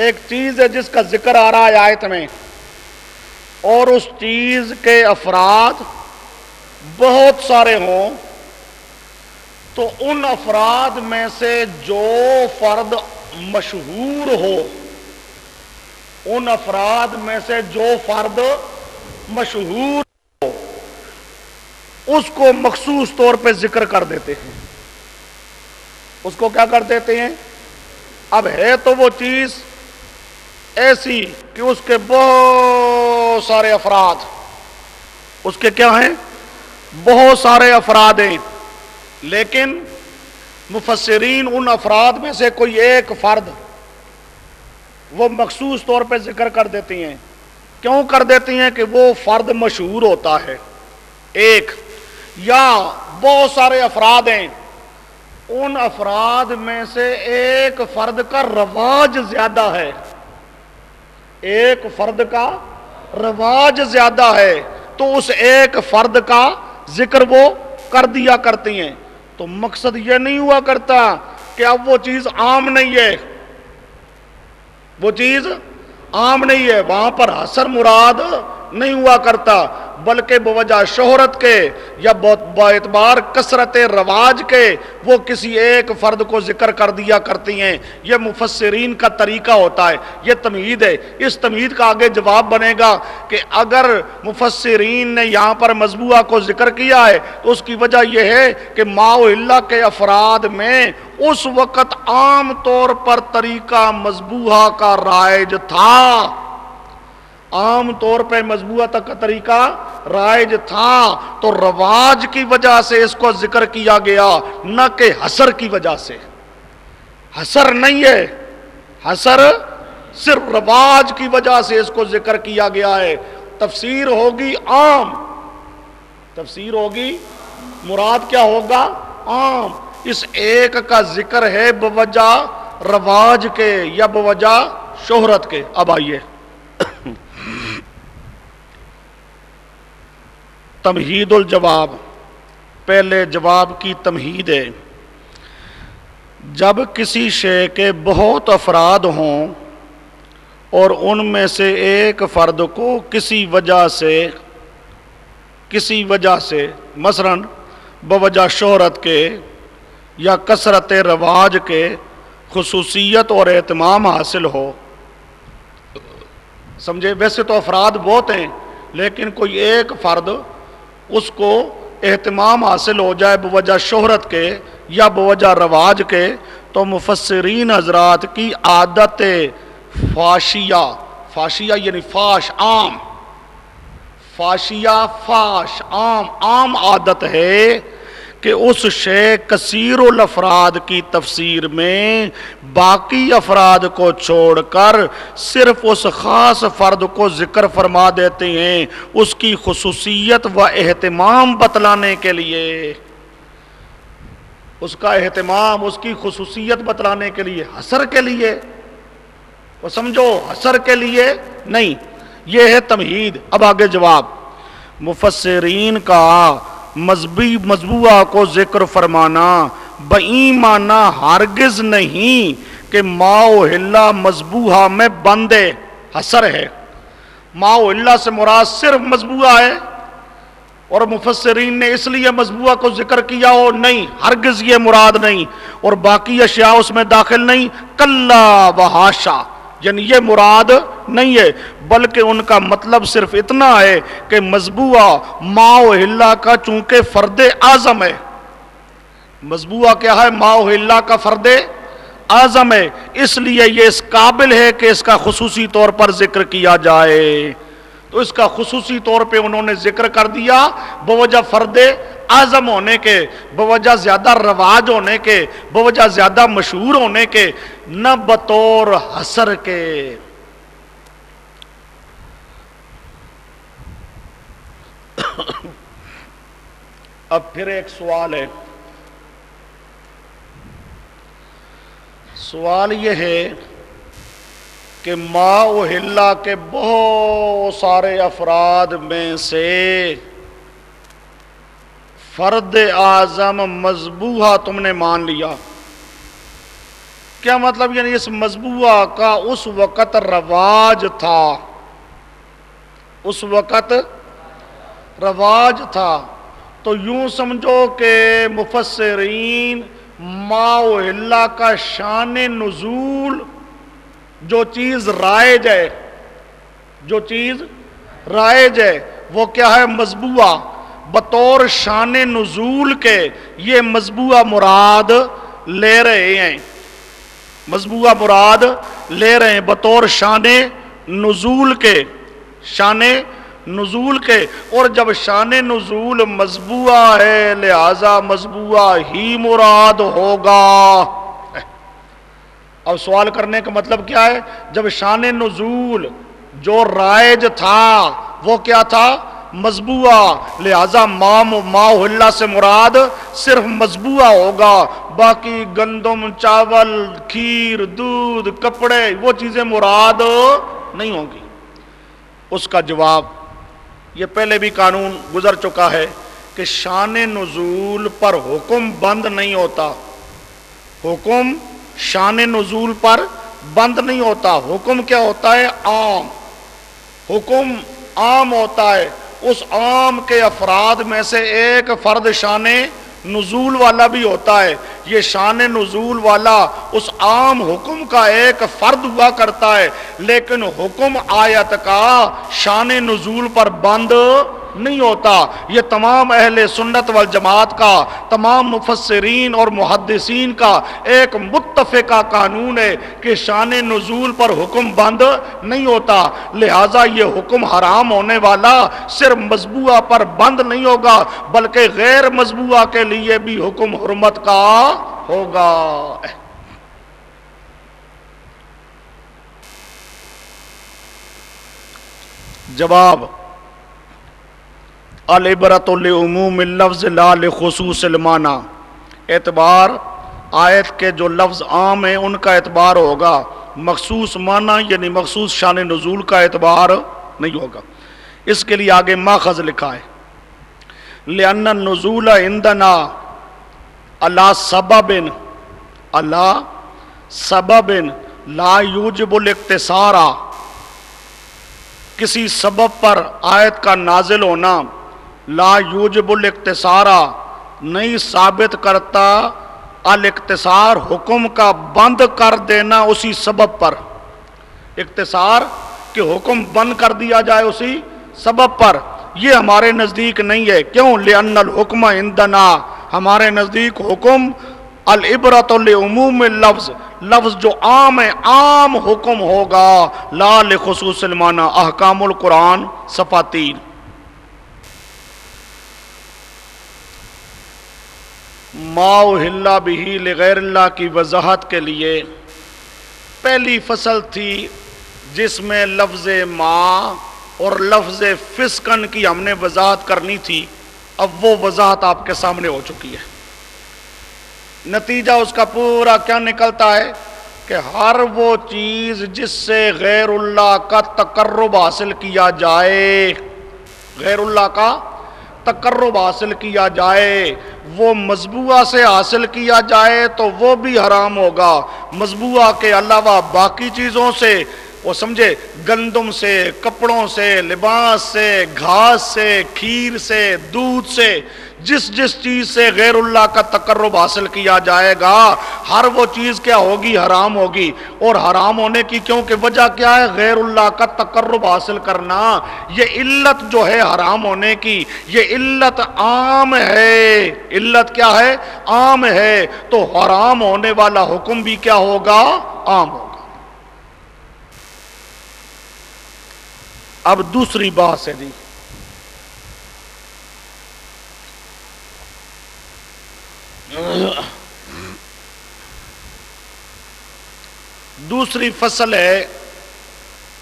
ایک چیز ہے جس کا ذکر آ رہا ہے آیت میں، اور اس چیز کے افراد بہت سارے ہوں، تو ان افراد میں سے جو فرد مشہور ہو، ان افراد میں سے جو فرد مشہور ہو، اس کو مخصوص طور پہ ذکر کر دیتے ہیں۔ اس کو کیا کر دیتے ہیں؟ اب ہے تو وہ چیز ایسی کہ اس کے بہت سارے افراد، اس کے کیا ہیں؟ بہت سارے افراد ہیں، لیکن مفسرین ان افراد میں سے کوئی ایک فرد وہ مخصوص طور پہ ذکر کر دیتی ہیں۔ کیوں کر دیتی ہیں؟ کہ وہ فرد مشہور ہوتا ہے ایک، یا بہت سارے افراد ہیں، ان افراد میں سے ایک فرد کا رواج زیادہ ہے، ایک فرد کا رواج زیادہ ہے، تو اس ایک فرد کا ذکر وہ کر دیا کرتی ہیں۔ تو مقصد یہ نہیں ہوا کرتا کہ اب وہ چیز عام نہیں ہے، وہ چیز عام نہیں ہے، وہاں پر حصر مراد نہیں ہوا کرتا، بلکہ بوجہ شہرت کے یا باعتبار کثرت رواج کے وہ کسی ایک فرد کو ذکر کر دیا کرتی ہیں۔ یہ مفسرین کا طریقہ ہوتا ہے، یہ تمہید ہے۔ اس تمہید کا آگے جواب بنے گا کہ اگر مفسرین نے یہاں پر مذبوحہ کو ذکر کیا ہے تو اس کی وجہ یہ ہے کہ ما اہل کے افراد میں اس وقت عام طور پر طریقہ مذبوحہ کا رائج تھا، عام طور پہ مذبوحہ تک کا طریقہ رائج تھا، تو رواج کی وجہ سے اس کو ذکر کیا گیا، نہ کہ حصر کی وجہ سے۔ حصر نہیں ہے، حصر صرف رواج کی وجہ سے اس کو ذکر کیا گیا ہے۔ تفسیر ہوگی عام، تفسیر ہوگی، مراد کیا ہوگا؟ عام۔ اس ایک کا ذکر ہے بوجہ رواج کے یا بوجہ شہرت کے۔ اب آئیے تمہید الجواب، پہلے جواب کی تمہید ہے۔ جب کسی شے کے بہت افراد ہوں اور ان میں سے ایک فرد کو کسی وجہ سے مثلاً بوجہ شہرت کے یا کثرت رواج کے خصوصیت اور اہتمام حاصل ہو، سمجھے؟ ویسے تو افراد بہت ہیں، لیکن کوئی ایک فرد اس کو اہتمام حاصل ہو جائے بوجہ شہرت کے یا بوجہ رواج کے، تو مفسرین حضرات کی عادت فاشیہ، فاشیہ یعنی فاش، عام، فاشیہ فاش، عام عادت ہے کہ اس شے کثیر الافراد کی تفسیر میں باقی افراد کو چھوڑ کر صرف اس خاص فرد کو ذکر فرما دیتے ہیں، اس کی خصوصیت و اہتمام بتلانے کے لیے، اس کا اہتمام، اس کی خصوصیت بتلانے کے لیے، حصر کے لیے، وہ سمجھو حصر کے لیے نہیں۔ یہ ہے تمہید۔ اب آگے جواب۔ مفسرین کا مذبوحہ کو ذکر فرمانا بئی معنی ہرگز نہیں کہ ما اہل مذبوحہ میں بند حصر ہے۔ ما اہل سے مراد صرف مذبوحہ ہے اور مفسرین نے اس لیے مذبوحہ کو ذکر کیا ہو، نہیں، ہرگز یہ مراد نہیں، اور باقی اشیاء اس میں داخل نہیں، کلا و حاشا، یعنی یہ مراد نہیں ہے، بلکہ ان کا مطلب صرف اتنا ہے کہ مذبوحہ ما اہل کا چونکہ فرد اعظم ہے۔ مذبوحہ کیا ہے؟ ما اہل کا فرد اعظم ہے، اس لیے یہ اس قابل ہے کہ اس کا خصوصی طور پر ذکر کیا جائے۔ تو اس کا خصوصی طور پہ انہوں نے ذکر کر دیا بوجہ فرد اعظم ہونے کے، بوجہ زیادہ رواج ہونے کے، بوجہ زیادہ مشہور ہونے کے، نہ بطور حسر کے۔ اب پھر ایک سوال ہے، سوال یہ ہے کہ ما احل کے بہت سارے افراد میں سے فرد اعظم مذبوحہ تم نے مان لیا، کیا مطلب؟ یعنی اس مذبوحہ کا اس وقت رواج تھا، اس وقت رواج تھا، تو یوں سمجھو کہ مفسرین ما احل کا شان نزول، جو چیز رائج ہے، جو چیز رائج ہے وہ کیا ہے؟ مذبوحہ، بطور شان نزول کے یہ مذبوحہ مراد لے رہے ہیں، مذبوحہ مراد لے رہے ہیں بطور شان نزول کے، شان نزول کے۔ اور جب شان نزول مذبوحہ ہے لہذا مذبوحہ ہی مراد ہوگا۔ اب سوال کرنے کا مطلب کیا ہے؟ جب شان نزول جو رائج تھا وہ کیا تھا؟ مذبوحہ، لہذا ما احل سے مراد صرف مذبوحہ ہوگا، باقی گندم، چاول، کھیر، دودھ، کپڑے وہ چیزیں مراد نہیں ہوں گی۔ اس کا جواب یہ پہلے بھی قانون گزر چکا ہے کہ شان نزول پر حکم بند نہیں ہوتا، حکم شان نزول پر بند نہیں ہوتا، حکم کیا ہوتا ہے؟ عام، حکم عام ہوتا ہے، اس عام کے افراد میں سے ایک فرد شان نزول والا بھی ہوتا ہے، یہ شان نزول والا اس عام حکم کا ایک فرد ہوا کرتا ہے، لیکن حکم آیت کا شان نزول پر بند نہیں ہوتا۔ یہ تمام اہل سنت والجماعت کا، تمام مفسرین اور محدثین کا ایک متفقہ قانون ہے کہ شان نزول پر حکم بند نہیں ہوتا، لہٰذا یہ حکم حرام ہونے والا صرف مذبوحہ پر بند نہیں ہوگا بلکہ غیر مذبوحہ کے لیے بھی حکم حرمت کا ہوگا۔ جواب: العبرۃ لعموم اللفظ لا لخصوص المعنی، اعتبار آیت کے جو لفظ عام ہیں ان کا اعتبار ہوگا، مخصوص معنی یعنی مخصوص شان نزول کا اعتبار نہیں ہوگا۔ اس کے لیے آگے ماخذ لکھا ہے، لأن النزول عندنا علی سبب لا یوجب الاقتصار، کسی سبب پر آیت کا نازل ہونا لا یوجب الاقتصار نہیں ثابت کرتا الاقتصار، حکم کا بند کر دینا اسی سبب پر، اقتصار کہ حکم بند کر دیا جائے اسی سبب پر، یہ ہمارے نزدیک نہیں ہے۔ کیوں؟ لأن الحکم عندنا، ہمارے نزدیک حکم العبرۃ لعموم اللفظ، لفظ جو عام ہے عام حکم ہوگا، لا لخصوص المعنی۔ احکام القرآن صفحہ 3۔ ما احل بہ لغیر اللہ کی وضاحت کے لیے پہلی فصل تھی جس میں لفظ ما اور لفظ فسقن کی ہم نے وضاحت کرنی تھی، اب وہ وضاحت آپ کے سامنے ہو چکی ہے۔ نتیجہ اس کا پورا کیا نکلتا ہے کہ ہر وہ چیز جس سے غیر اللہ کا تقرب حاصل کیا جائے، غیر اللہ کا تقرب حاصل کیا جائے، وہ مذبوحہ سے حاصل کیا جائے تو وہ بھی حرام ہوگا، مذبوحہ کے علاوہ باقی چیزوں سے وہ سمجھے گندم سے، کپڑوں سے، لباس سے، گھاس سے، کھیر سے، دودھ سے، جس جس چیز سے غیر اللہ کا تقرب حاصل کیا جائے گا ہر وہ چیز کیا ہوگی؟ حرام ہوگی۔ اور حرام ہونے کی کیونکہ وجہ کیا ہے؟ غیر اللہ کا تقرب حاصل کرنا۔ یہ علت جو ہے حرام ہونے کی، یہ علت عام ہے۔ علت کیا ہے؟ عام ہے۔ تو حرام ہونے والا حکم بھی کیا ہوگا؟ عام ہوگا۔ اب دوسری بات ہے جی، دوسری فصل ہے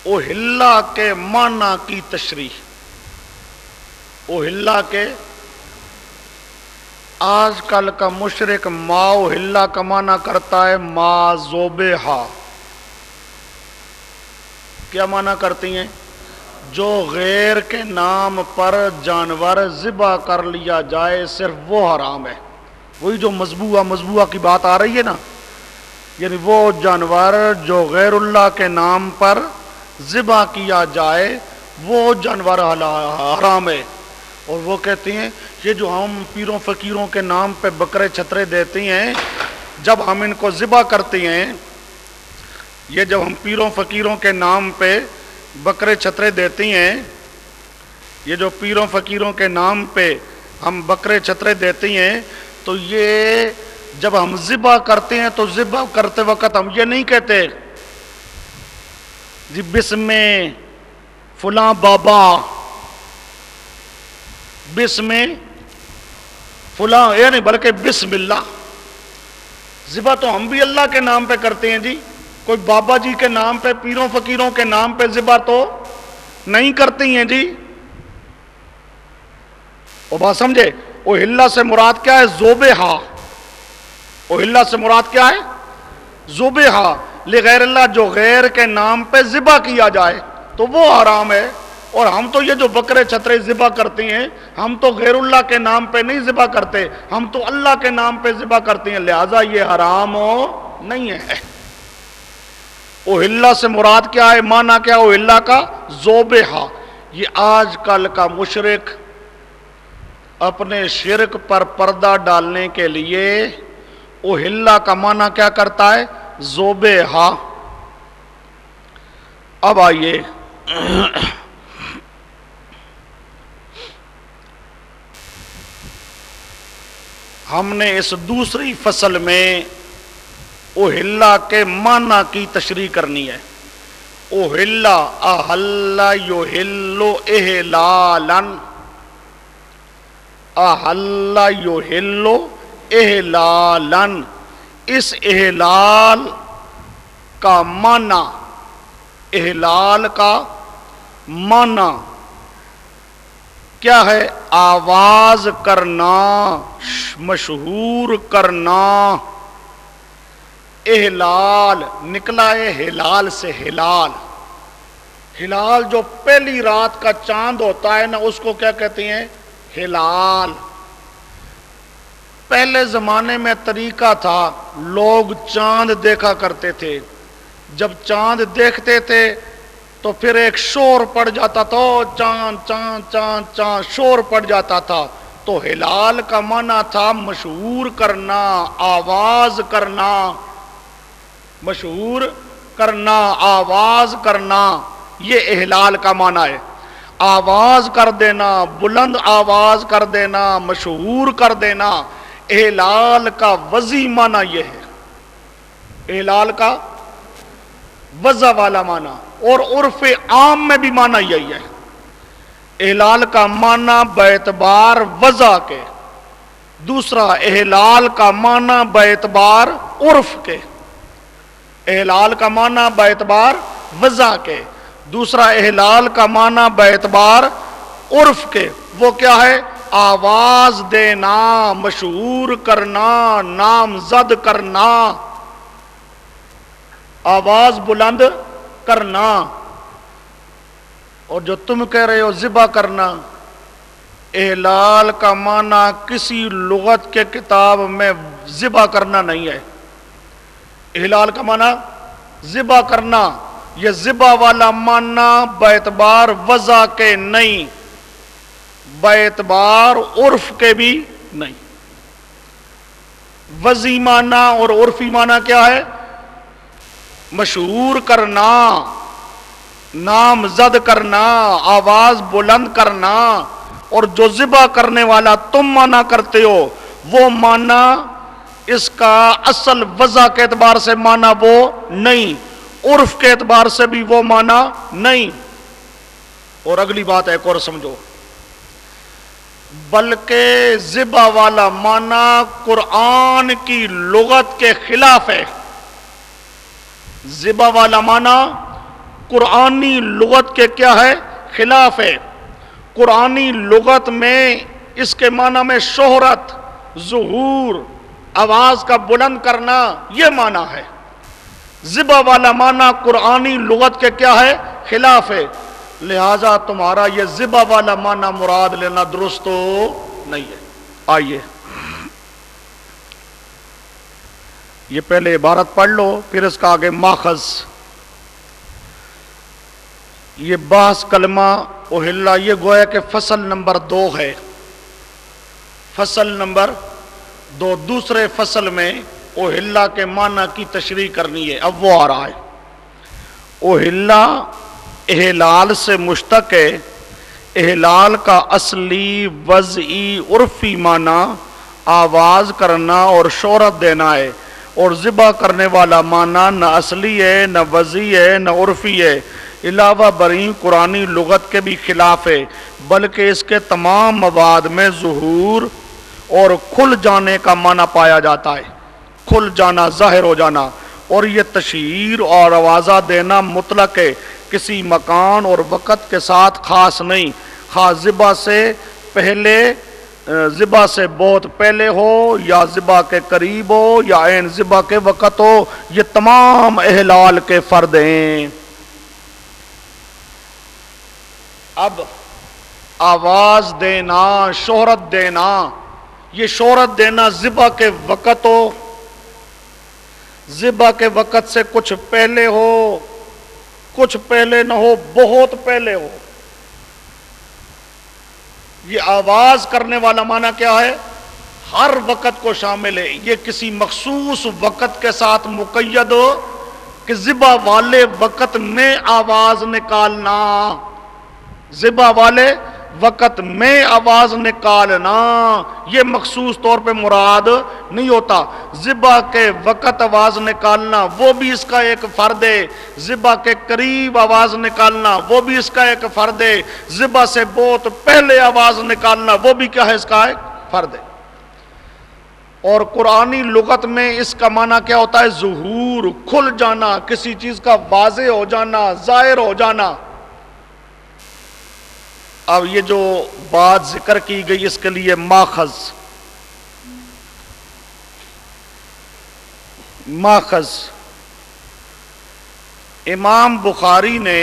اوہلا کے معنی کی تشریح۔ اوہلا کے آج کل کا مشرک ما اوہلا کا معنی کرتا ہے ما ذبح۔ کیا معنی کرتی ہیں؟ جو غیر کے نام پر جانور ذبح کر لیا جائے صرف وہ حرام ہے۔ وہی جو مذبوحہ کی بات آ رہی ہے نا، یعنی وہ جانور جو غیر اللہ کے نام پر ذبح کیا جائے وہ جانور حرام ہے۔ اور وہ کہتے ہیں یہ جو ہم پیروں فقیروں کے نام پہ بکرے چھترے دیتے ہیں، جب ہم ان کو ذبح کرتے ہیں، یہ جب ہم پیروں فقیروں کے نام پہ بکرے چھترے دیتے ہیں، یہ جو پیروں فقیروں کے نام پہ ہم بکرے چھترے دیتے ہیں، تو یہ جب ہم ذبح کرتے ہیں تو ذبح کرتے وقت ہم یہ نہیں کہتے جی بسم فلاں بابا، بسم فلاں، یہ نہیں بلکہ بسم اللہ۔ ذبح تو ہم بھی اللہ کے نام پہ کرتے ہیں جی، کوئی بابا جی کے نام پہ، پیروں فقیروں کے نام پہ ذبح تو نہیں کرتی ہیں جی۔ وہ بات سمجھے؟ اوہلا سے مراد کیا ہے؟ ذبح۔ اوہلا سے مراد کیا ہے؟ ذبح لغیر اللہ، جو غیر کے نام پہ ذبح کیا جائے تو وہ حرام ہے۔ اور ہم تو یہ جو بکرے چھترے ذبح کرتے ہیں، ہم تو غیر اللہ کے نام پہ نہیں ذبح کرتے، ہم تو اللہ کے نام پہ ذبح کرتے ہیں، لہذا یہ حرام نہیں ہے۔ اوہلا سے مراد کیا ہے؟ معنی کیا اوہلا کا؟ ذبح۔ یہ آج کل کا مشرک اپنے شرک پر پردہ ڈالنے کے لیے اوہلا کا معنی کیا کرتا ہے؟ ذبح۔ اب آئیے ہم نے اس دوسری فصل میں اوہلا کے معنی کی تشریح کرنی ہے۔ اوہلا احل یحل احلالا، احل یحل احلالا، اس احلال کا معنی، احلال کا معنی کیا ہے؟ آواز کرنا، مشہور کرنا۔ احلال نکلا ہے ہلال سے، ہلال، ہلال جو پہلی رات کا چاند ہوتا ہے نا، اس کو کیا کہتے ہیں؟ ہلال۔ پہلے زمانے میں طریقہ تھا، لوگ چاند دیکھا کرتے تھے، جب چاند دیکھتے تھے تو پھر ایک شور پڑ جاتا تھا، چاند چاند چاند چاند، شور پڑ جاتا تھا۔ تو ہلال کا معنی تھا مشہور کرنا، آواز کرنا، مشہور کرنا، آواز کرنا، یہ احلال کا معنی ہے۔ آواز کر دینا، بلند آواز کر دینا، مشہور کر دینا، احلال کا وضعی معنی یہ ہے۔ احلال کا وضع والا معنی، اور عرف عام میں بھی معنی یہی ہے۔ احلال کا معنی باعتبار وضع کے، دوسرا احلال کا معنی باعتبار عرف کے۔ احلال کا معنی باعتبار وضع کے، دوسرا احلال کا معنی باعتبار عرف کے۔ وہ کیا ہے؟ آواز دینا، مشہور کرنا، نامزد کرنا، آواز بلند کرنا۔ اور جو تم کہہ رہے ہو ذبح کرنا، احلال کا معنی کسی لغت کے کتاب میں ذبح کرنا نہیں ہے۔ احلال کا معنی ذبح کرنا، یہ ذبح والا معنی باعتبار وضع کے نہیں، باعتبار عرف کے بھی نہیں۔ وضعی معنی اور عرفی معنی کیا ہے؟ مشہور کرنا، نامزد کرنا، آواز بلند کرنا، اور جو ذبح کرنے والا تم معنی کرتے ہو وہ معنی اس کا اصل وضع کے اعتبار سے معنی وہ نہیں، عرف کے اعتبار سے بھی وہ معنی نہیں۔ اور اگلی بات ایک اور سمجھو، بلکہ ذبح والا معنی قرآن کی لغت کے خلاف ہے۔ ذبح والا معنی قرآنی لغت کے کیا ہے؟ خلاف ہے۔ قرآنی لغت میں اس کے معنی میں شہرت، ظہور، آواز کا بلند کرنا، یہ معنی ہے۔ ذبح والا معنی قرآنی لغت کے کیا ہے؟ خلاف ہے، لہذا تمہارا یہ ذبح والا معنی مراد لینا درست نہیں ہے۔ آئیے یہ پہلے عبارت پڑھ لو، پھر اس کا آگے ماخذ۔ یہ بحث کلمہ اوہلا یہ گویا کہ فصل نمبر 2 ہے، فصل نمبر 2۔ دوسرے فصل میں اوہلا کے معنی کی تشریح کرنی ہے، اب وہ آ رہا ہے۔ اوہلا احلال سے مشتق ہے۔ احلال کا اصلی وضعی عرفی معنی آواز کرنا اور شہرت دینا ہے، اور ذبح کرنے والا معنی نہ اصلی ہے، نہ وضعی ہے، نہ عرفی ہے۔ علاوہ بریں قرآنی لغت کے بھی خلاف ہے، بلکہ اس کے تمام مواد میں ظہور اور کھل جانے کا معنی پایا جاتا ہے، کھل جانا، ظاہر ہو جانا، اور یہ تشہیر اور آوازہ دینا مطلق ہے، کسی مکان اور وقت کے ساتھ خاص نہیں، خواہ ذبح سے پہلے، ذبح سے بہت پہلے ہو، یا ذبح کے قریب ہو، یا عین ذبح کے وقت ہو، یہ تمام احلال کے فرد ہیں۔ اب آواز دینا، شہرت دینا، یہ شہرت دینا ذبح کے وقت ہو، ذبح کے وقت سے کچھ پہلے ہو، کچھ پہلے نہ ہو، بہت پہلے ہو، یہ آواز کرنے والا معنی کیا ہے؟ ہر وقت کو شامل ہے، یہ کسی مخصوص وقت کے ساتھ مقید ہو کہ ذبح والے وقت میں آواز نکالنا، ذبح والے وقت میں آواز نکالنا، یہ مخصوص طور پہ مراد نہیں ہوتا۔ ذبح کے وقت آواز نکالنا وہ بھی اس کا ایک فرد ہے، ذبح کے قریب آواز نکالنا وہ بھی اس کا ایک فرد ہے، ذبح سے بہت پہلے آواز نکالنا وہ بھی کیا ہے؟ اس کا ایک فرد ہے۔ اور قرآنی لغت میں اس کا معنی کیا ہوتا ہے؟ ظہور، کھل جانا، کسی چیز کا واضح ہو جانا، ظاہر ہو جانا۔ اب یہ جو بات ذکر کی گئی اس کے لیے ماخذ، ماخذ امام بخاری نے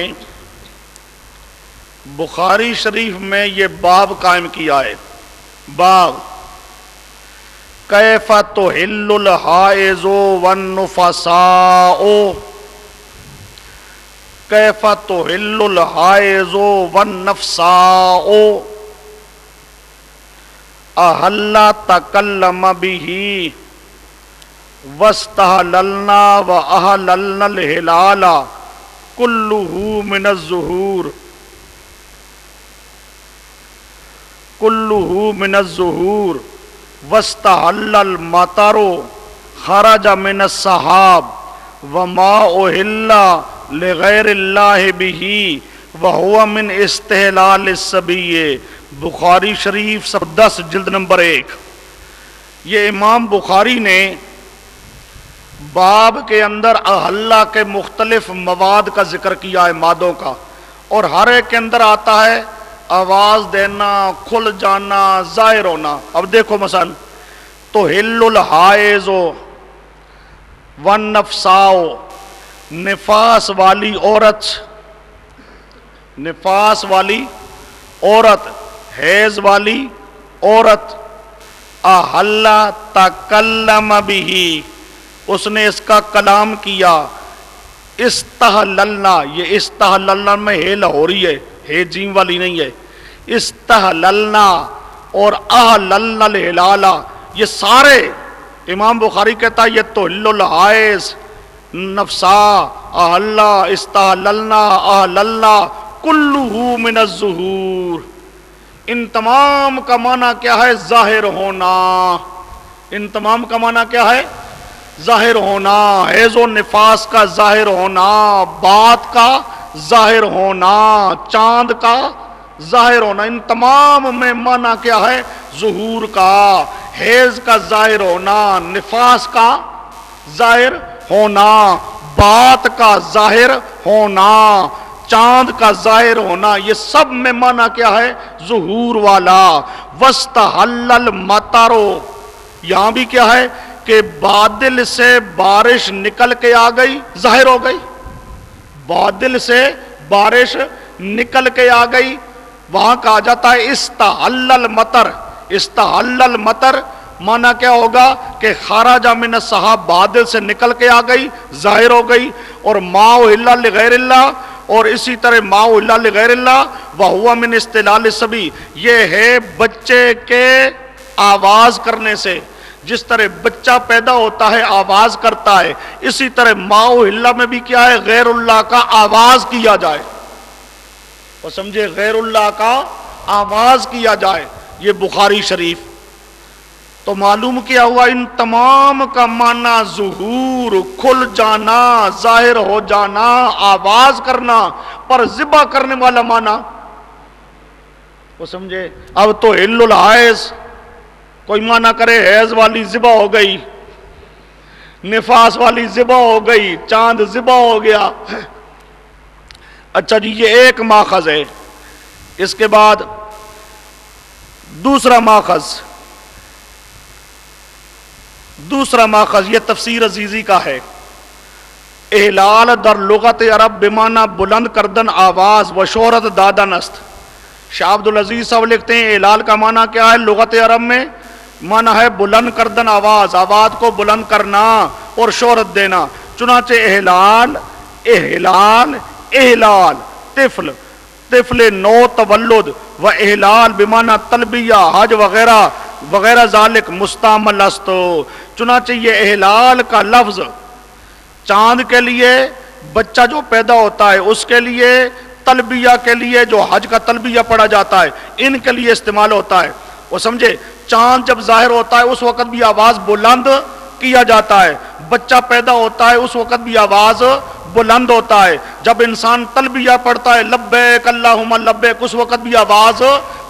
بخاری شریف میں یہ باب قائم کیا ہے، باب کیف تحل الحائض والنفساء، کیف تحل الحائض والنفساء، احل تکلم به واستحللنا واحللنا الحلال كله من الظهور، كله من الظهور واستحل المطر خرج من السحاب وما أحل لغیر اللہ به وهو من استحلال الصبی۔ بخاری شریف 10 جلد نمبر 1۔ یہ امام بخاری نے باب کے اندر احلہ کے مختلف مواد کا ذکر کیا ہے، مادوں کا، اور ہر ایک کے اندر آتا ہے آواز دینا، کھل جانا، ظاہر ہونا۔ اب دیکھو مثلا تحل الحائض والنفساء، نفاس والی عورت، نفاس والی عورت، حیض والی عورت، احل تکلم به، اس نے اس کا کلام کیا، استحللنا، یہ استحللنا میں ہے لاہوری ہے، ہے جیم والی نہیں ہے. استحللنا اور احللنا الہلالا، یہ سارے امام بخاری کہتا ہے یہ تحل الحائز، نفسا، احلا، استحللنا، احللنا، کلہ من الظہور. ان تمام کا معنی کیا ہے؟ ظاہر ہونا. ان تمام کا معنی کیا ہے؟ ظاہر ہونا. حیض و نفاس کا ظاہر ہونا، بات کا ظاہر ہونا، چاند کا ظاہر ہونا. ان تمام میں معنی کیا ہے؟ ظہور کا. حیض کا ظاہر ہونا، نفاس کا ظاہر ہونا، بات کا ظاہر ہونا، چاند کا ظاہر ہونا، یہ سب میں معنی کیا ہے؟ ظہور والا. وستحل المطر، یہاں بھی کیا ہے کہ بادل سے بارش نکل کے آ گئی، ظاہر ہو گئی. بادل سے بارش نکل کے آ گئی، وہاں کہا جاتا ہے استحل المطر. استحل المطر معنی کیا ہوگا کہ خارج من السحاب، بادل سے نکل کے آ گئی، ظاہر ہو گئی. اور ما الا لغیر اللہ، اور اسی طرح ما الا لغیر اللہ وہو من استلال الصبی، یہ ہے بچے کے آواز کرنے سے. جس طرح بچہ پیدا ہوتا ہے آواز کرتا ہے، اسی طرح ما الا میں بھی کیا ہے؟ غیر اللہ کا آواز کیا جائے. اور سمجھے، غیر اللہ کا آواز کیا جائے. یہ بخاری شریف. تو معلوم کیا ہوا؟ ان تمام کا معنی ظہور، کھل جانا، ظاہر ہو جانا، آواز کرنا. پر ذبح کرنے والا معنی وہ سمجھے. اب تو ہل الحائز، کوئی معنی کرے حیض والی ذبح ہو گئی، نفاس والی ذبح ہو گئی، چاند ذبح ہو گیا. اچھا جی، یہ ایک ماخذ ہے. اس کے بعد دوسرا ماخذ یہ تفسیر عزیزی کا ہے. احلال در لغت عرب بمعنی بلند کردن آواز و شہرت دادن است. شاہ عبد العزیز صاحب لکھتے ہیں احلال کا معنی کیا ہے لغت عرب میں؟ معنی ہے بلند کردن آواز، آواز کو بلند کرنا اور شہرت دینا. چنانچہ احلال، احلال، احلال، طفل، طفل نو تولد، و احلال بمعنی تلبیہ، حج وغیرہ وغیرہ ذالک مستعمل است. چنانچہ یہ احلال کا لفظ چاند کے لیے، بچہ جو پیدا ہوتا ہے اس کے لیے، تلبیہ کے لیے جو حج کا تلبیہ پڑھا جاتا ہے، ان کے لیے استعمال ہوتا ہے. وہ سمجھے، چاند جب ظاہر ہوتا ہے اس وقت بھی آواز بلند کیا جاتا ہے. بچہ پیدا ہوتا ہے اس وقت بھی آواز بلند ہوتا ہے. جب انسان تلبیہ پڑھتا ہے لبیک اللہم لبیک، اس وقت بھی آواز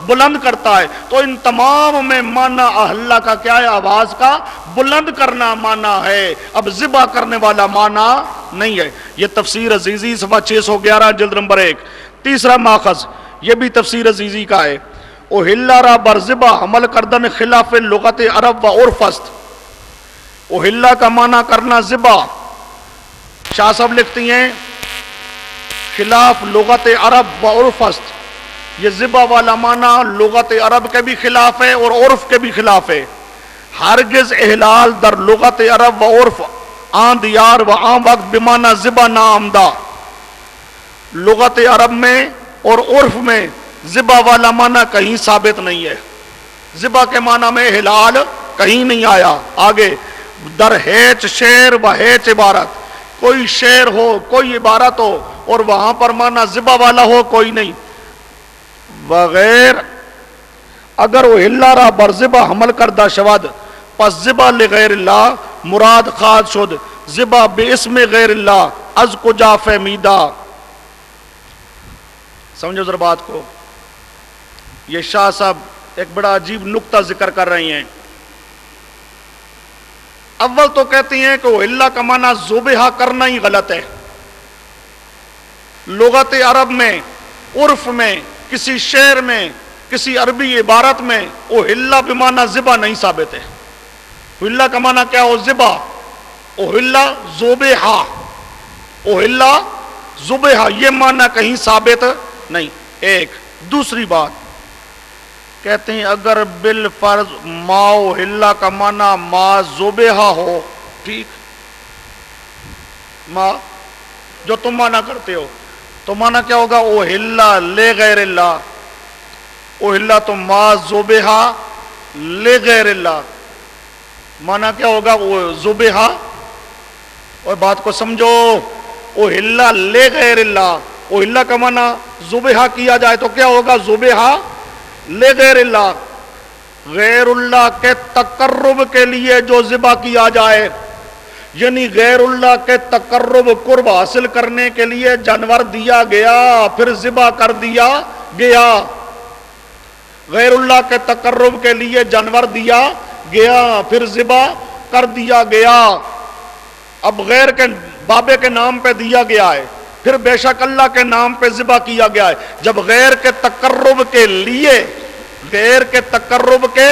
بلند کرتا ہے. تو ان تمام میں معنی احلہ کا کیا ہے؟ آواز کا بلند کرنا معنی ہے. اب ذبح کرنے والا معنی نہیں ہے. یہ تفسیر عزیزی صفحہ 611 جلد نمبر 1. تیسرا ماخذ یہ بھی تفسیر عزیزی کا ہے. احلہ را بر ذبح حمل کردن خلاف لغت عرب و عرف است. احلہ کا معنی کرنا ذبح. شاہ صاحب لکھتی ہیں خلاف لغت عرب و عرف است. یہ ذبح والا معنی لغت عرب کے بھی خلاف ہے اور عرف کے بھی خلاف ہے. ہرگز احلال در لغت عرب و عرف آن دیار و عام وقت بمعنی ذبح نہ آمدہ. لغت عرب میں اور عرف میں ذبح والا معنی کہیں ثابت نہیں ہے. ذبح کے معنی میں احلال کہیں نہیں آیا. آگے در ہیچ شعر و ہیچ عبارت، کوئی شعر ہو کوئی عبارت ہو اور وہاں پر معنی ذبح والا ہو کوئی نہیں. بغیر اگر وہ احلہ را بر ذبح حمل کردہ شود پس ذبح لغیر اللہ مراد خواہد شد. ذبح بے اسم غیر اللہ از کجا فہمیدہ. سمجھو ذرا بات کو. یہ شاہ صاحب ایک بڑا عجیب نقطہ ذکر کر رہی ہیں. اول تو کہتی ہیں کہ وہ اللہ کا معنی ذبح کرنا ہی غلط ہے. لغت عرب میں، عرف میں، کسی شعر میں، کسی عربی عبارت میں اوہلا بمعنی ذبح نہیں ثابت ہے. اوہلا کا معنی کیا ہو؟ ذبح. اوہلا ذبح، اوہلا ذبح، یہ معنی کہیں ثابت نہیں. ایک دوسری بات کہتے ہیں اگر بالفرض ما اوہلا کا معنی ما ذبح ہو، ٹھیک، ما جو تم مانا کرتے ہو، تو مانا کیا ہوگا؟ اوہلا لے غیر اللہ، اوہلا تو ما ذبح لے غیر اللہ، مانا کیا ہوگا؟ وہ ذبح، اور بات کو سمجھو، اوہلا لے غیر اللہ، اوہلا کا مانا ذبح کیا جائے تو کیا ہوگا؟ ذبح لے غیر اللہ، غیر اللہ کے تقرب کے لیے جو ذبح کیا جائے، یعنی غیر اللہ کے تقرب قرب حاصل کرنے کے لیے جانور دیا گیا پھر ذبح کر دیا گیا، غیر اللہ کے تقرب کے لیے جانور دیا گیا پھر ذبح کر دیا گیا، اب غیر کے بابے کے نام پہ دیا گیا ہے، پھر بے شک اللہ کے نام پہ ذبح کیا گیا ہے، جب غیر کے تقرب کے لیے، غیر کے تقرب کے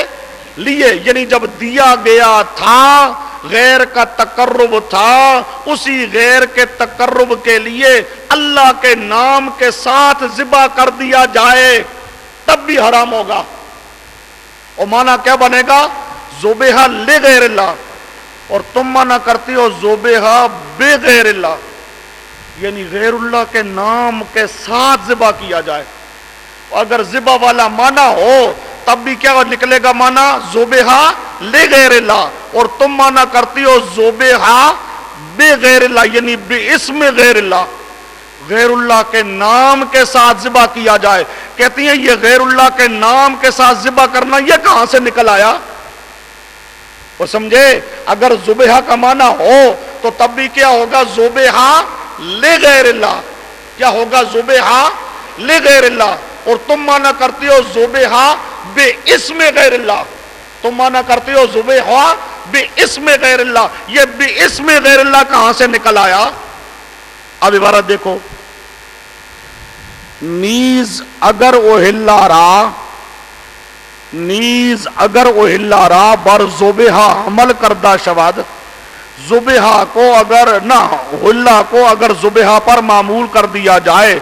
لیے، یعنی جب دیا گیا تھا غیر کا تقرب تھا، اسی غیر کے تقرب کے لیے اللہ کے نام کے ساتھ ذبح کر دیا جائے تب بھی حرام ہوگا، اور مانا کیا بنے گا؟ ذبح لے غیر اللہ، اور تم مانا کرتی ہو ذبح بے غیر اللہ، یعنی غیر اللہ کے نام کے ساتھ ذبح کیا جائے، اگر ذبح والا مانا ہو تب بھی کیا نکلے گا مانا؟ ذبح لے غیر اللہ، اور تم مانا کرتی ہو ذبح بے غیر اللہ، یعنی بے اسم غیر اللہ، غیر اللہ کے نام کے ساتھ ذبح کیا جائے، کہتی ہیں یہ غیر اللہ کے نام کے ساتھ ذبح کرنا یہ کہاں سے نکل آیا؟ وہ سمجھے؟ اگر ذبح کا مانا ہو تو تب بھی کیا ہوگا؟ ذبح لے غیر اللہ، کیا ہوگا؟ ذبح لے غیر اللہ، اور تم مانا کرتی ہو ذبح بے اسم غیر اللہ، تم مانا کرتی ہو ذبح بے اسم غیر اللہ، یہ بے اسم غیر اللہ کہاں سے نکل آیا؟ اب عبارت دیکھو، نیز اگر اوہلا را، نیز اگر اوہلا را بر ذبح عمل کردہ شود، ذبح کو اگر نہ اوہلا کو اگر ذبح پر معمول کر دیا جائے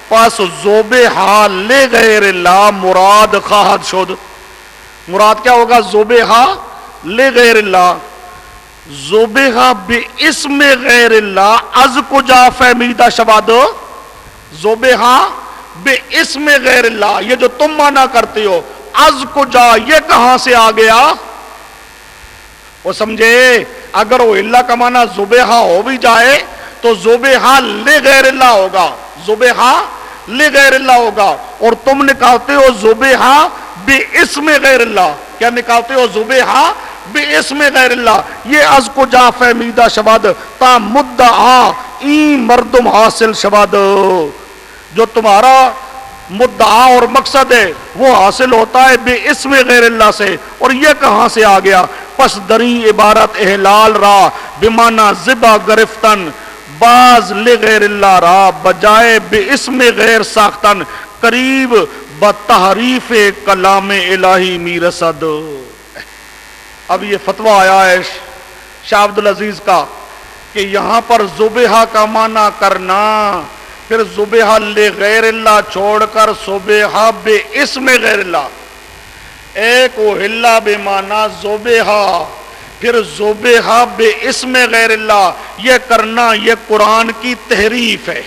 پس ذبح لے غیر اللہ مراد خواہد شد، مراد کیا ہوگا؟ ذبح لے غیر اللہ، ذبح بے اسم غیر اللہ از کجا فہمیدہ شود؟ ذبح بے اسم غیر اللہ، یہ جو تم مانا کرتے ہو از کجا، یہ کہاں سے آ گیا؟ وہ سمجھے؟ اگر وہ اللہ کا مانا ذبح ہو بھی جائے تو ذبح لے غیر اللہ ہوگا، ذبح لے غیر اللہ ہوگا، اور تم نکالتے ہو ذبح بے اسم غیر اللہ، کیا نکالتے ہو؟ ذبح بے اسم غیر اللہ، یہ از کجا فہمیدہ شود تا مدعا این مردم حاصل شود، جو تمہارا مدعا اور مقصد ہے وہ حاصل ہوتا ہے بے اسم غیر اللہ سے، اور یہ کہاں سے آ گیا؟ پس دری عبارت احلال را بمانا ذبح گرفتن باز لغیر اللہ را بجائے بے اسم غیر ساختن قریب بتحریف کلام الہی میرسد۔ اب یہ فتویٰ آیا ہے شاہ عبدالعزیز کا کہ یہاں پر ذبح کا معنی کرنا، پھر ذبح لغیر اللہ چھوڑ کر ذبح بے اسم غیر اللہ، ایک اوہلا بے معنی ذبح پھر ذبح بے اسم غیر اللہ، یہ کرنا یہ قرآن کی تحریف ہے،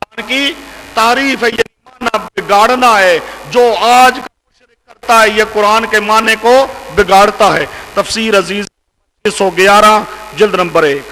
قرآن کی تعریف ہے، یہ معنی بگاڑنا ہے، جو آج مشرک کرتا ہے یہ قرآن کے معنی کو بگاڑتا ہے۔ تفسیر عزیز 111 جلد نمبر 1۔